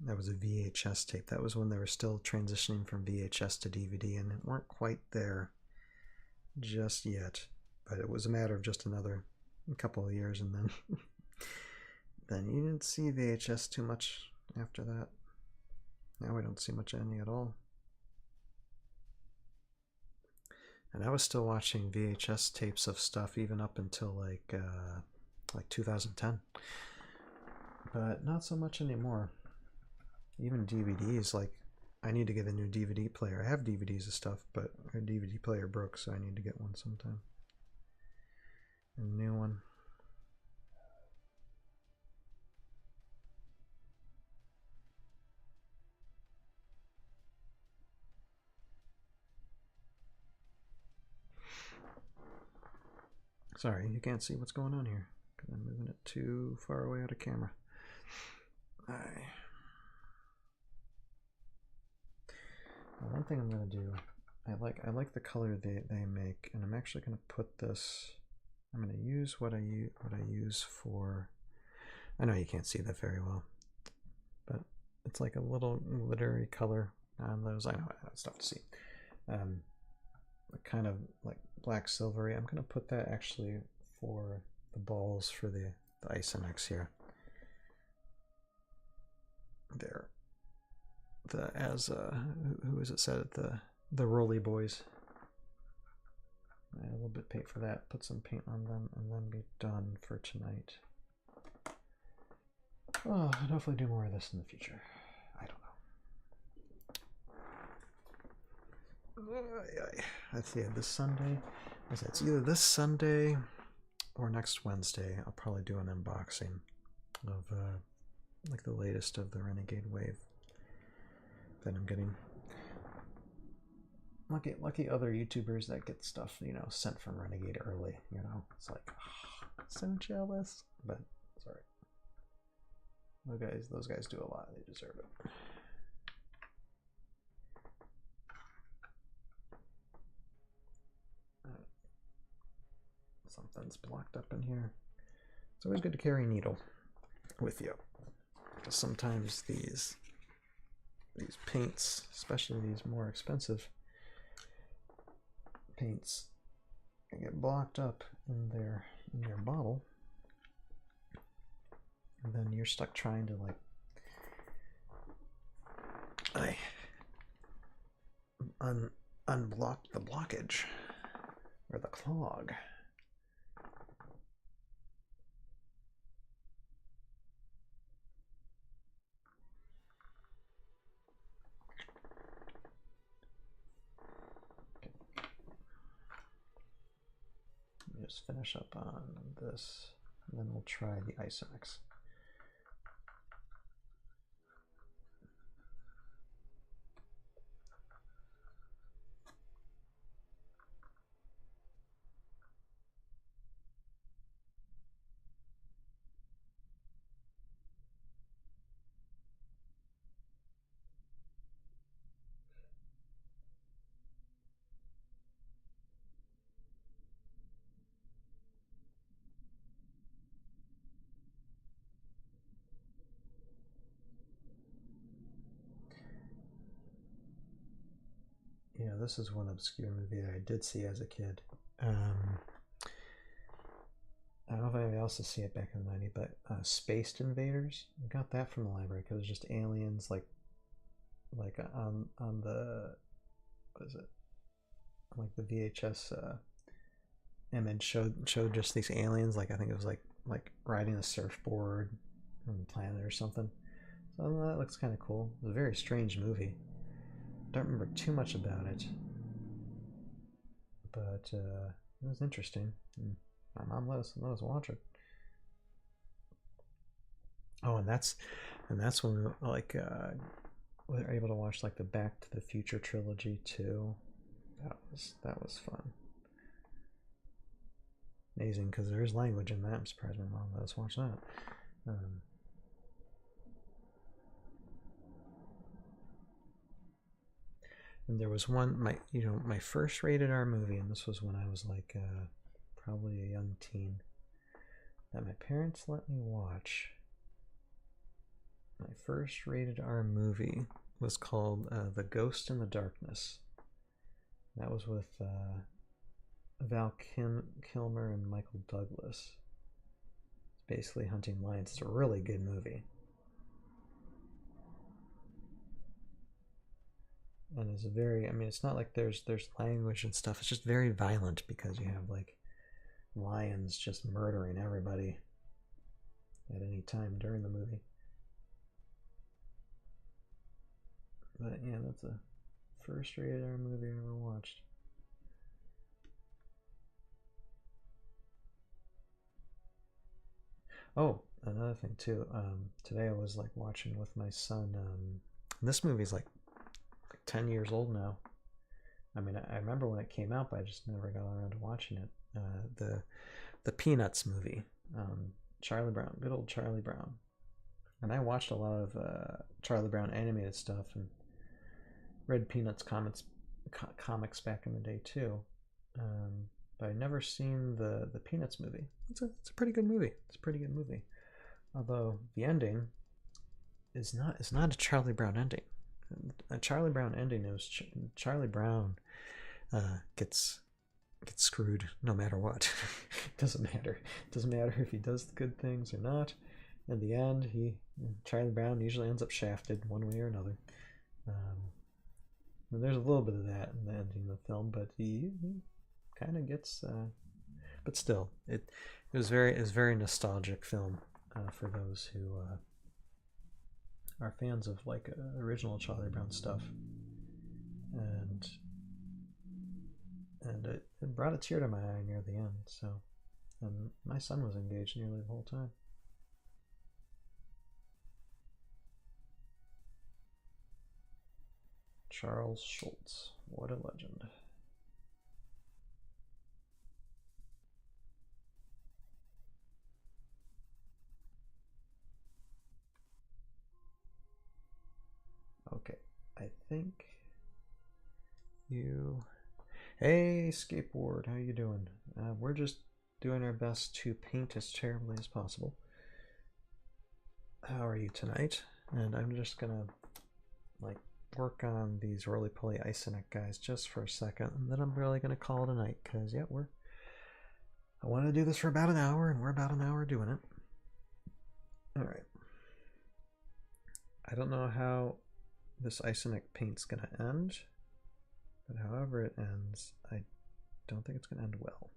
That was a VHS tape. That was when they were still transitioning from VHS to DVD, and weren't quite there just yet. But it was a matter of just another couple of years, and then then you didn't see VHS too much after that. Now we don't see much any at all. And I was still watching VHS tapes of stuff even up until like 2010, but not so much anymore. Even DVDs, like I need to get a new DVD player. I have DVDs of stuff, but our DVD player broke, so I need to get one sometime. A new one. Sorry, you can't see what's going on here because I'm moving it too far away out of camera. One thing I'm going to do, I like the color they make, and I'm actually going to put this. I'm going to use what I use for. I know you can't see that very well, but it's like a little glittery color on those. I know it's tough to see. Kind of like black silvery. I'm going to put that actually for the balls for the Isonex here. There. Who is it said it, the Rolly Boys. A little bit paint for that, put some paint on them, and then be done for tonight. Oh, and hopefully do more of this in the future. I don't know. Let's see, this Sunday. It's either this Sunday or next Wednesday. I'll probably do an unboxing of like the latest of the Renegade Wave that I'm getting. Lucky other YouTubers that get stuff, you know, sent from Renegade early, you know. It's like, oh, so jealous. But sorry. Those guys do a lot. They deserve it. Something's blocked up in here. It's always good to carry a needle with you, because sometimes these paints, especially these more expensive paints, can get blocked up in their bottle, and then you're stuck trying to like unblock the blockage or the clog. Just finish up on this, and then we'll try the Isonex. this is one obscure movie that I did see as a kid. I don't know if anybody else has seen it back in the 90s, but Spaced Invaders. I got that from the library because it was just aliens, like on the, what is it? Like the VHS image showed just these aliens. Like I think it was like riding a surfboard on the planet or something. So that looks kind of cool. It was a very strange movie. Don't remember too much about it, but it was interesting. My mom let us watch it. Oh, and that's when we were able to watch like the Back to the Future trilogy too. That was fun. Amazing, because there's language in that. I'm surprised my mom let us watch that. And there was one, my first rated R movie, and this was when I was like probably a young teen, that my parents let me watch. My first rated R movie was called The Ghost in the Darkness. That was with Val Kilmer and Michael Douglas. It's basically hunting lions. It's a really good movie. And it's it's not like there's language and stuff. It's just very violent because you have like lions just murdering everybody at any time during the movie. But yeah, that's a first rated R movie I ever watched. Oh, another thing too. Today I was like watching with my son. This movie's like 10 years old now. I mean, I remember when it came out, but I just never got around to watching it. The Peanuts movie, Charlie Brown, good old Charlie Brown. And I watched a lot of Charlie Brown animated stuff and read Peanuts comics back in the day too. But I'd never seen the Peanuts movie. It's a pretty good movie. It's a pretty good movie. Although the ending is not a Charlie Brown ending. A Charlie Brown ending is Charlie Brown gets screwed no matter what. It doesn't matter. It doesn't matter if he does good things or not. In the end, Charlie Brown usually ends up shafted one way or another. And there's a little bit of that in the ending of the film, but he kind of gets. But still, it was very nostalgic film for those who are fans of like original Charlie Brown stuff, and it brought a tear to my eye near the end. So, and my son was engaged nearly the whole time. Charles Schultz, what a legend. Okay, I think you... Hey, Skateboard, how you doing? We're just doing our best to paint as terribly as possible. How are you tonight? And I'm just gonna like work on these roly-poly Isonic guys just for a second, and then I'm really gonna call it a night, because yeah, I want to do this for about an hour, and we're about an hour doing it. Alright. I don't know how this Isonic paint's gonna end, but however it ends, I don't think it's gonna end well.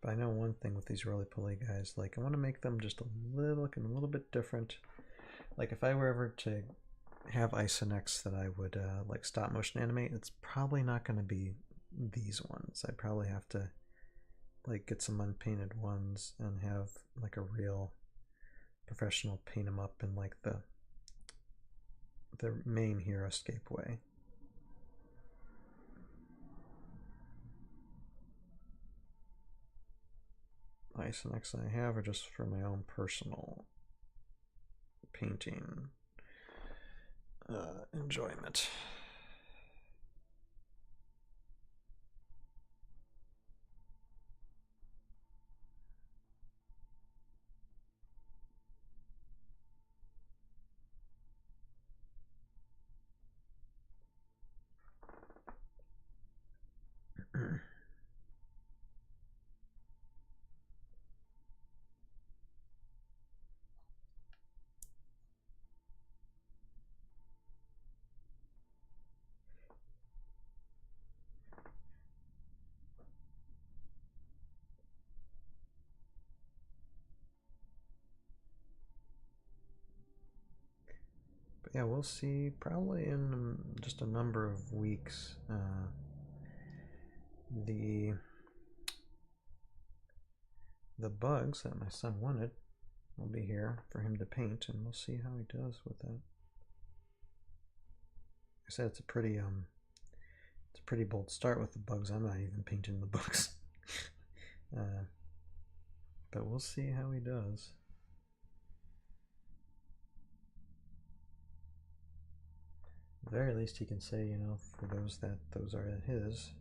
But I know one thing with these roly-poly guys, like I want to make them just looking a little bit different. Like if I were ever to have Isonics that I would like stop motion animate, it's probably not going to be these ones. I'd probably have to like get some unpainted ones and have like a real professional paint them up in like the main Heroscape way. Isonics I have are just for my own personal painting enjoyment. yeah, we'll see probably in just a number of weeks. The bugs that my son wanted will be here for him to paint, and we'll see how he does with that. I said it's a pretty bold start with the bugs. I'm not even painting the bugs. But we'll see how he does. At the very least, he can say, you know, for those that those are his.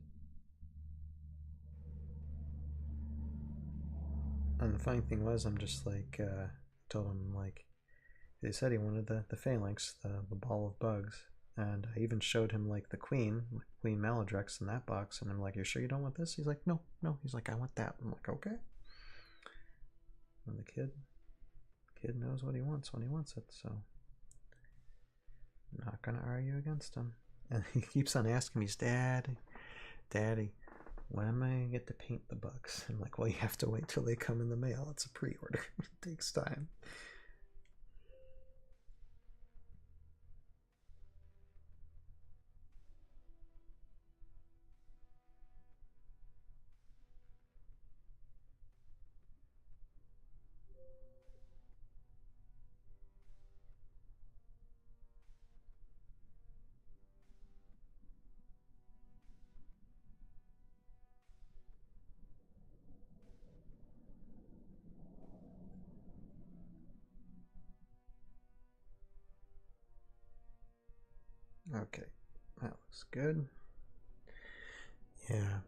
And the funny thing was, I'm just like, told him, like, he said he wanted the phalanx, the ball of bugs. And I even showed him, like, the queen Maladrex in that box. And I'm like, you sure you don't want this? He's like, no. He's like, I want that. I'm like, okay. And the kid knows what he wants when he wants it, so I'm not gonna argue against him. And he keeps on asking me, Daddy, when am I gonna get to paint the bugs? I'm like, well, you have to wait till they come in the mail. It's a pre-order. It takes time. Okay, that looks good. Yeah,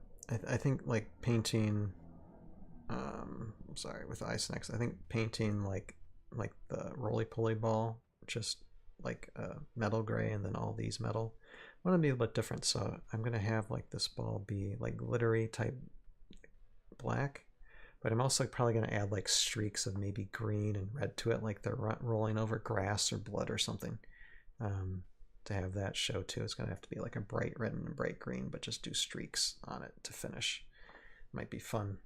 I think like painting. Sorry, with Ice Next, I think painting like the roly poly ball, just like metal gray, and then all these metal. I want to be a bit different, so I'm gonna have like this ball be like glittery type black, but I'm also probably gonna add like streaks of maybe green and red to it, like they're rolling over grass or blood or something. To have that show too, it's gonna have to be like a bright red and a bright green, but just do streaks on it to finish. Might be fun.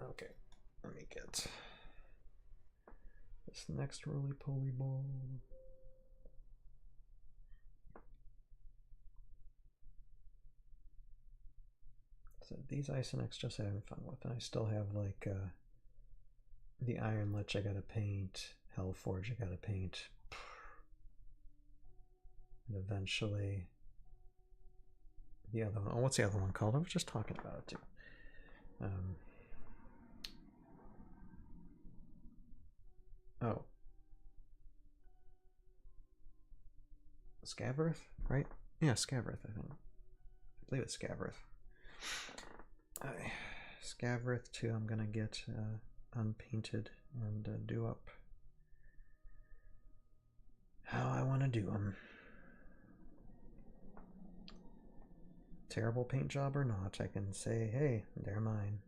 Okay, let me get this next roly poly ball. So these Isonex just having fun with, and I still have like the Iron Lich I gotta paint, Hellforge I gotta paint, and eventually the other one. Oh, what's the other one called? I was just talking about it too. Oh, Scavarth, right? Yeah, Scavarth, I think. I believe it's Scavarth. Scavarth too, I'm gonna get unpainted and do up how I want to do them. Terrible paint job or not, I can say, hey, they're mine.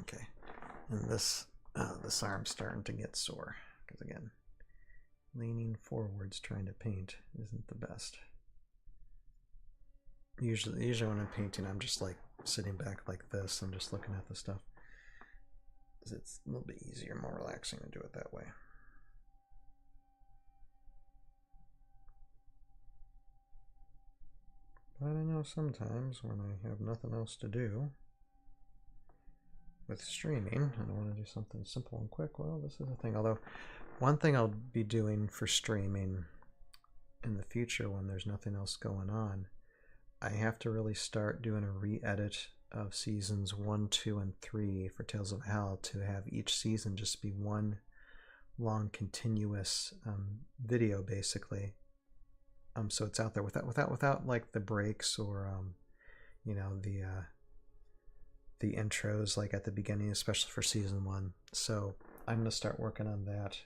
Okay, and this arm's starting to get sore because again, leaning forwards trying to paint isn't the best. Usually when I'm painting, I'm just like sitting back like this and just looking at the stuff. It's a little bit easier, more relaxing to do it that way. But I know sometimes when I have nothing else to do with streaming and I want to do something simple and quick, well, this is a thing. Although, one thing I'll be doing for streaming in the future when there's nothing else going on, I have to really start doing a re-edit of seasons 1, 2, and 3 for Tales of Hell to have each season just be one long continuous video, basically. So it's out there without like the breaks or you know, the intros like at the beginning, especially for season 1. So I'm gonna start working on that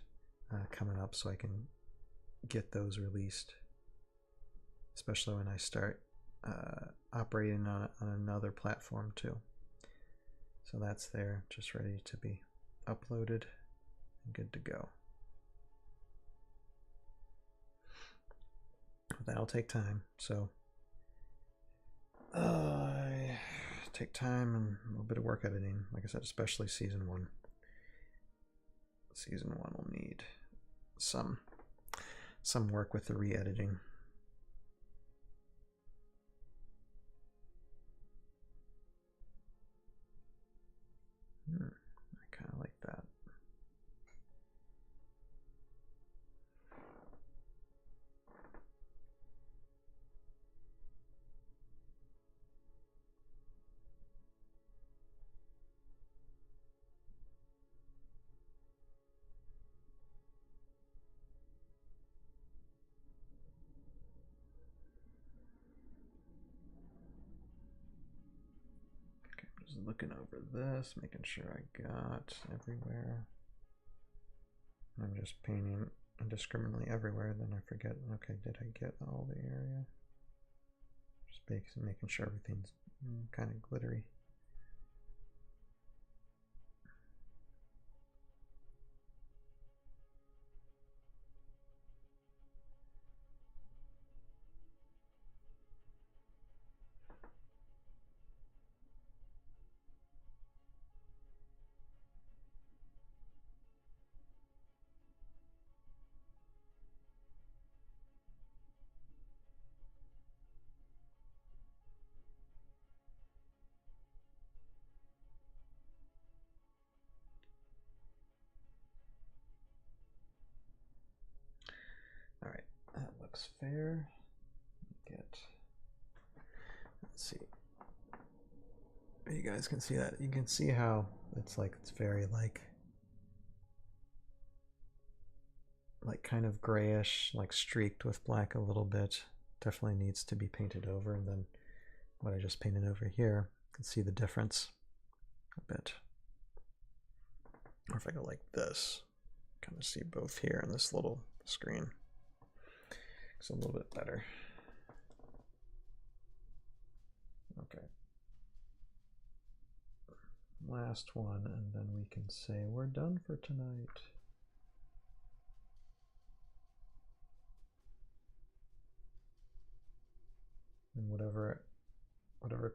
coming up, so I can get those released, especially when I start operating on another platform too. So that's there, just ready to be uploaded and good to go. That'll take time, so take time and a little bit of work editing. Like I said, especially season 1. Season 1 will need some work with the re-editing. I kind of like that. Just looking over this, making sure I got everywhere. I'm just painting indiscriminately everywhere, then I forget, okay, did I get all the area? Just making sure everything's kind of glittery. All right, that looks fair. Let's see. You guys can see that. You can see how it's very like kind of grayish, like streaked with black a little bit. Definitely needs to be painted over, and then what I just painted over here, you can see the difference a bit. Or if I go like this, kind of see both here in this little screen. It's a little bit better. Okay. Last one, and then we can say we're done for tonight. And whatever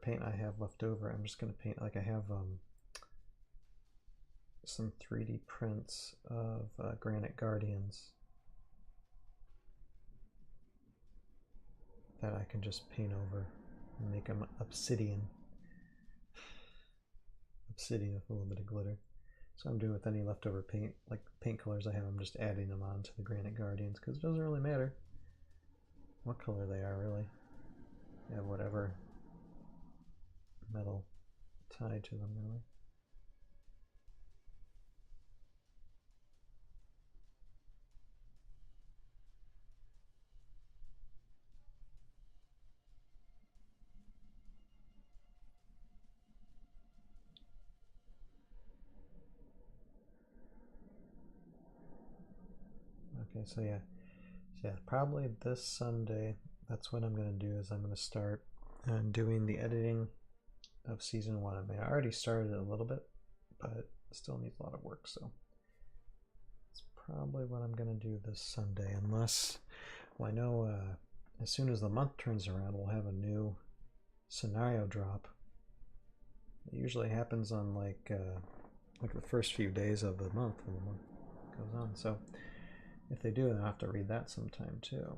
paint I have left over, I'm just going to paint, like I have some 3D prints of Granite Guardians that I can just paint over and make them obsidian. Obsidian with a little bit of glitter. So I'm doing with any leftover paint, like paint colors I have, I'm just adding them onto the Granite Guardians, because it doesn't really matter what color they are, really. They have whatever metal tied to them, really. Okay, so yeah, probably this Sunday, that's what I'm going to do, is I'm going to start doing the editing of season 1. I mean, I already started it a little bit, but it still needs a lot of work, so it's probably what I'm going to do this Sunday, unless, well, I know as soon as the month turns around, we'll have a new scenario drop. It usually happens on like the first few days of the month when the month goes on, so if they do, then I'll have to read that sometime too.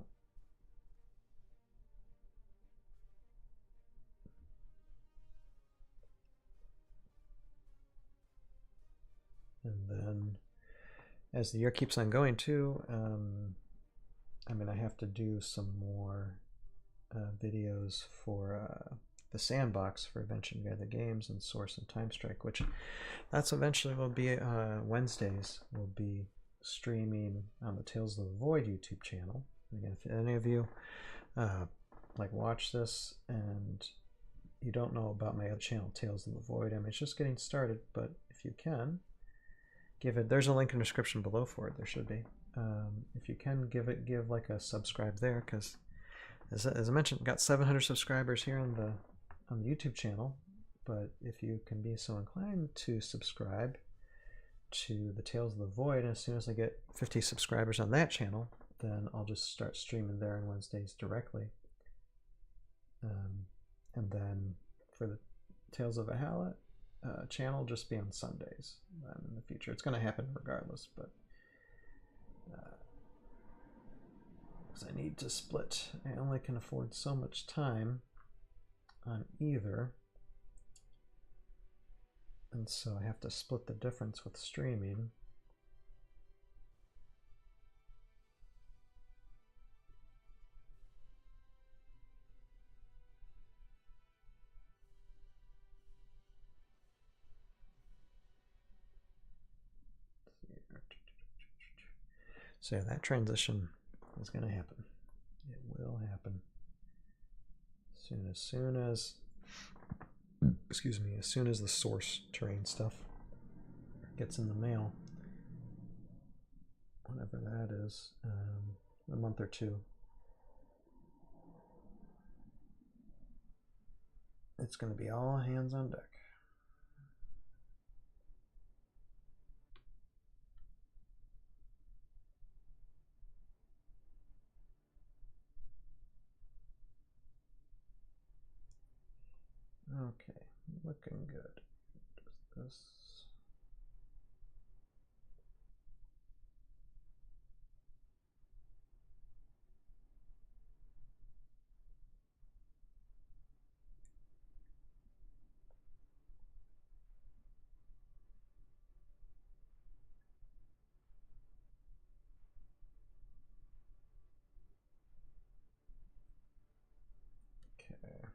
And then as the year keeps on going too, I mean, I have to do some more videos for the sandbox for Adventure Together Games and Source and Time Strike, which that's eventually will be Wednesdays. Will be streaming on the Tales of the Void YouTube channel. Again, if any of you like watch this and you don't know about my other channel, Tales of the Void, I mean, it's just getting started, but if you can give it, there's a link in the description below for it. There should be. If you can give like a subscribe there, because as I mentioned, got 700 subscribers here on the YouTube channel. But if you can be so inclined to subscribe to the Tales of the Void, and as soon as I get 50 subscribers on that channel, then I'll just start streaming there on Wednesdays directly. And then for the Tales of Valhalla channel, just be on Sundays in the future. It's going to happen regardless, but because I need to split. I only can afford so much time on either, and so I have to split the difference with streaming. So yeah, that transition is going to happen. It will happen as soon as excuse me, as soon as the source terrain stuff gets in the mail, whenever that is, a month or two. It's going to be all hands on deck. Okay, looking good. Does this... Okay.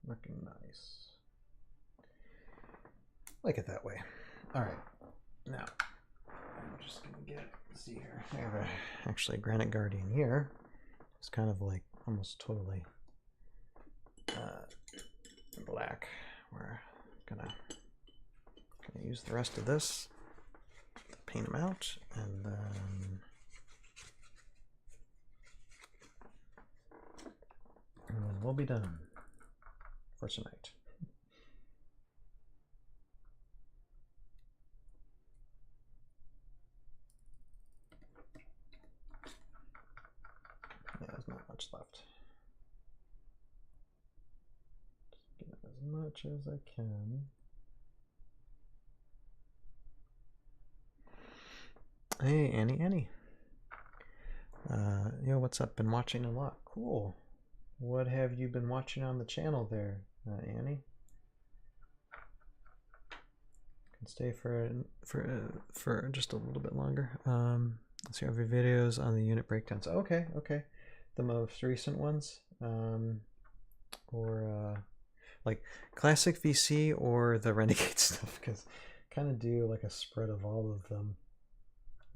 Looking nice. Like it that way. All right. Now, I'm just gonna see here. I have actually a Granite Guardian here. It's kind of like almost totally black. We're gonna use the rest of this to paint them out, and then we'll be done for tonight. Yeah, there's not much left. Just get as much as I can. Hey, Annie. Yo, what's up? Been watching a lot. Cool. What have you been watching on the channel there, Annie? Can stay for just a little bit longer. Let's see, every videos on the unit breakdowns. Okay. The most recent ones, or like classic VC or the Renegade stuff, because kind of do like a spread of all of them.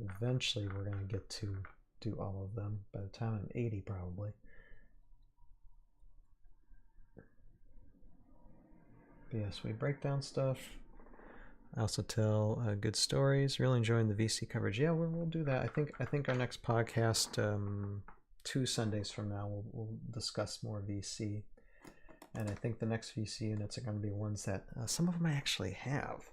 Eventually, we're gonna get to do all of them by the time I'm 80, probably. But yes, we break down stuff. I also tell good stories. Really enjoying the VC coverage. Yeah, we'll do that. I think our next podcast, 2 Sundays from now, we'll discuss more VC. And I think the next VC units are going to be ones that some of them I actually have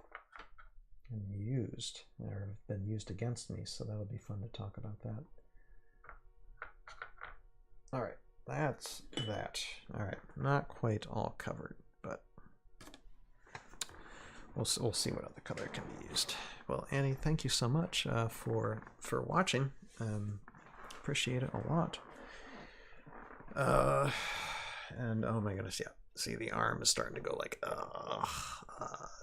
and used, or have been used against me. So that'll be fun to talk about that. All right, that's that. All right, not quite all covered, but we'll see what other color can be used. Well, Annie, thank you so much for watching. Appreciate it a lot. And oh my goodness, yeah. See, the arm is starting to go like,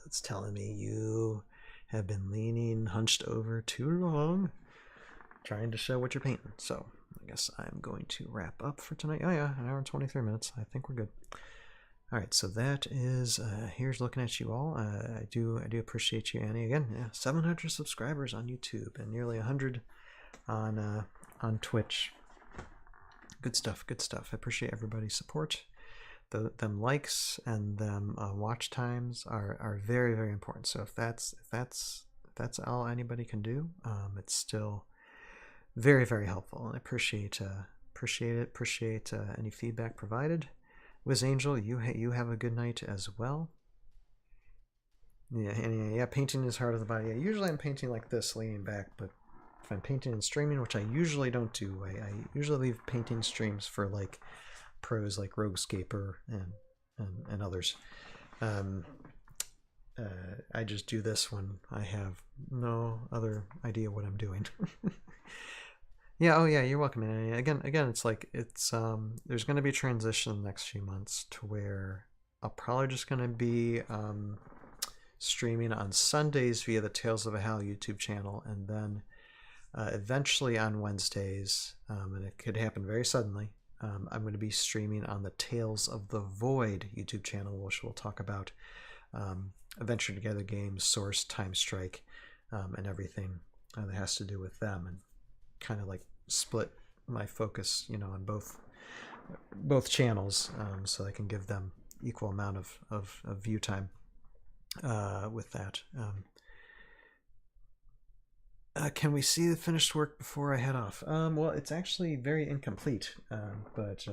it's telling me you have been leaning, hunched over too long, trying to show what you're painting. So I guess I'm going to wrap up for tonight. Oh yeah, an hour and 23 minutes. I think we're good. All right, so that is here's looking at you all. I do appreciate you, Annie. Again, yeah, 700 subscribers on YouTube and nearly 100 on Twitch. Good stuff. Good stuff. I appreciate everybody's support. Them likes and them watch times are very, very important. So if that's all anybody can do, it's still very, very helpful. I appreciate it. Appreciate any feedback provided. Wiz Angel, you have a good night as well. Yeah, painting is hard on the body. Yeah, usually I'm painting like this, leaning back, but if I'm painting and streaming, which I usually don't do, I usually leave painting streams for like pros like Roguescaper and others. I just do this when I have no other idea what I'm doing. Yeah, oh yeah, you're welcome. And again, it's like there's going to be a transition in the next few months to where I'll probably just going to be streaming on Sundays via the Tales of a Hal YouTube channel, and then eventually on Wednesdays, and it could happen very suddenly, I'm going to be streaming on the Tales of the Void YouTube channel, which we'll talk about Adventure Together games, Source, Time Strike, and everything that has to do with them, and kind of like split my focus, on both channels, so I can give them equal amount of view time with that. Can we see the finished work before I head off? Well, it's actually very incomplete, but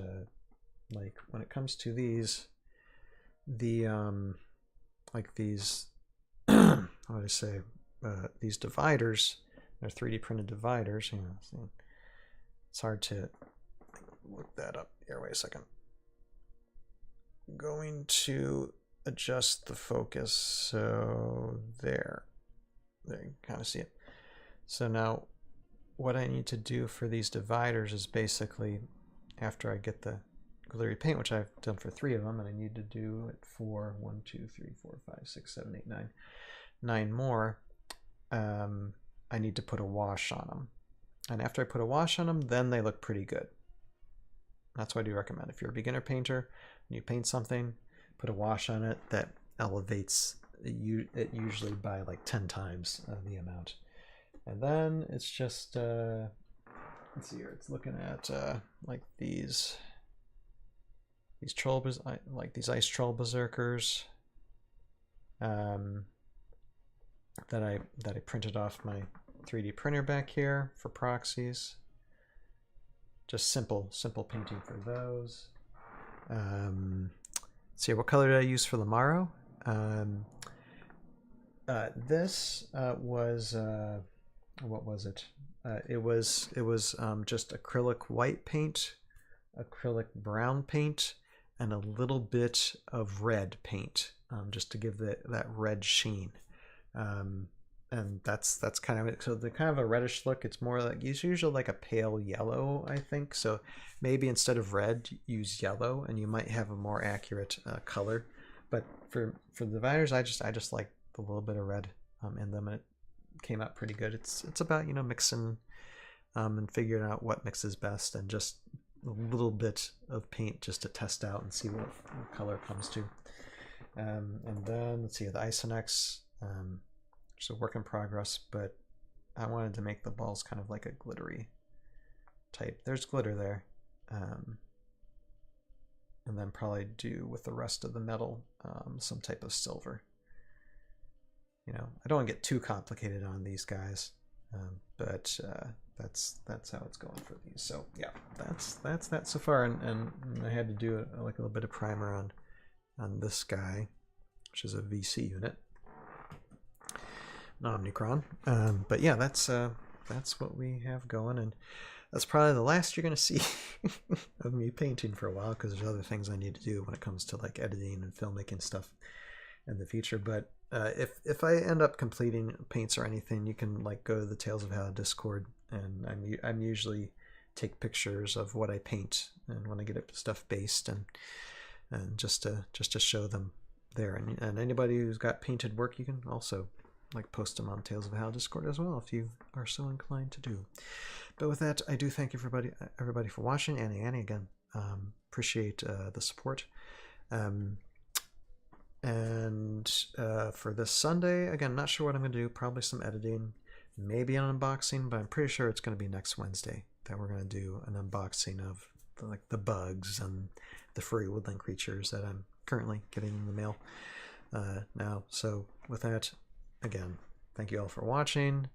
like when it comes to these, like these, how would I say, these dividers, they're 3D printed dividers. It's hard to look that up. Here, wait a second. I'm going to adjust the focus so there you kind of see it. So now what I need to do for these dividers is basically, after I get the glittery paint, which I've done for 3 of them, and I need to do it for 1, 2, 3, 4, 5, 6, 7, 8, 9 more, I need to put a wash on them. And after I put a wash on them, then they look pretty good. That's what I do recommend. If you're a beginner painter and you paint something, put a wash on it. That elevates it usually by like 10 times the amount. And then it's just, let's see here, it's looking at like these troll, like these ice troll berserkers that I printed off my 3D printer back here for proxies. Just simple painting for those. Let's see, what color did I use for the Morrow? This was what was it? It was just acrylic white paint, acrylic brown paint, and a little bit of red paint, just to give that red sheen. And that's kind of it. So the kind of a reddish look, it's more like, it's usually like a pale yellow, I think. So maybe instead of red, use yellow, and you might have a more accurate color. But for the dividers, I just like a little bit of red in them, and it came out pretty good. It's about mixing and figuring out what mixes best, and just a little bit of paint just to test out and see what color comes to. And then let's see, the Isonex. It's a work in progress, but I wanted to make the balls kind of like a glittery type. There's glitter there. And then probably do with the rest of the metal some type of silver. I don't want to get too complicated on these guys, but that's how it's going for these. So yeah, that's that so far. And I had to do like a little bit of primer on this guy, which is a VC unit. Omnicron, but yeah, that's what we have going, and that's probably the last you're going to see of me painting for a while, because there's other things I need to do when it comes to like editing and filmmaking stuff in the future. But if I end up completing paints or anything, you can like go to the Tales of Hal Discord, and I'm usually take pictures of what I paint and when I get stuff based, and just to show them there. And anybody who's got painted work, you can also like post them on Tales of How Discord as well, if you are so inclined to do. But with that, I do thank everybody for watching. Annie again, appreciate the support. And for this Sunday, again, not sure what I'm going to do. Probably some editing, maybe an unboxing, but I'm pretty sure it's going to be next Wednesday that we're going to do an unboxing of the bugs and the furry woodland creatures that I'm currently getting in the mail now. So with that, again, thank you all for watching.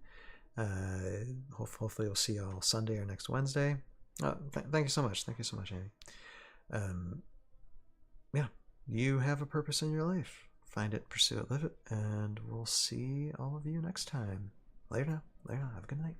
Hopefully we'll see you all Sunday or next Wednesday. Thank you so much. Thank you so much, Annie. Yeah, you have a purpose in your life. Find it, pursue it, live it, and we'll see all of you next time. Later now. Have a good night.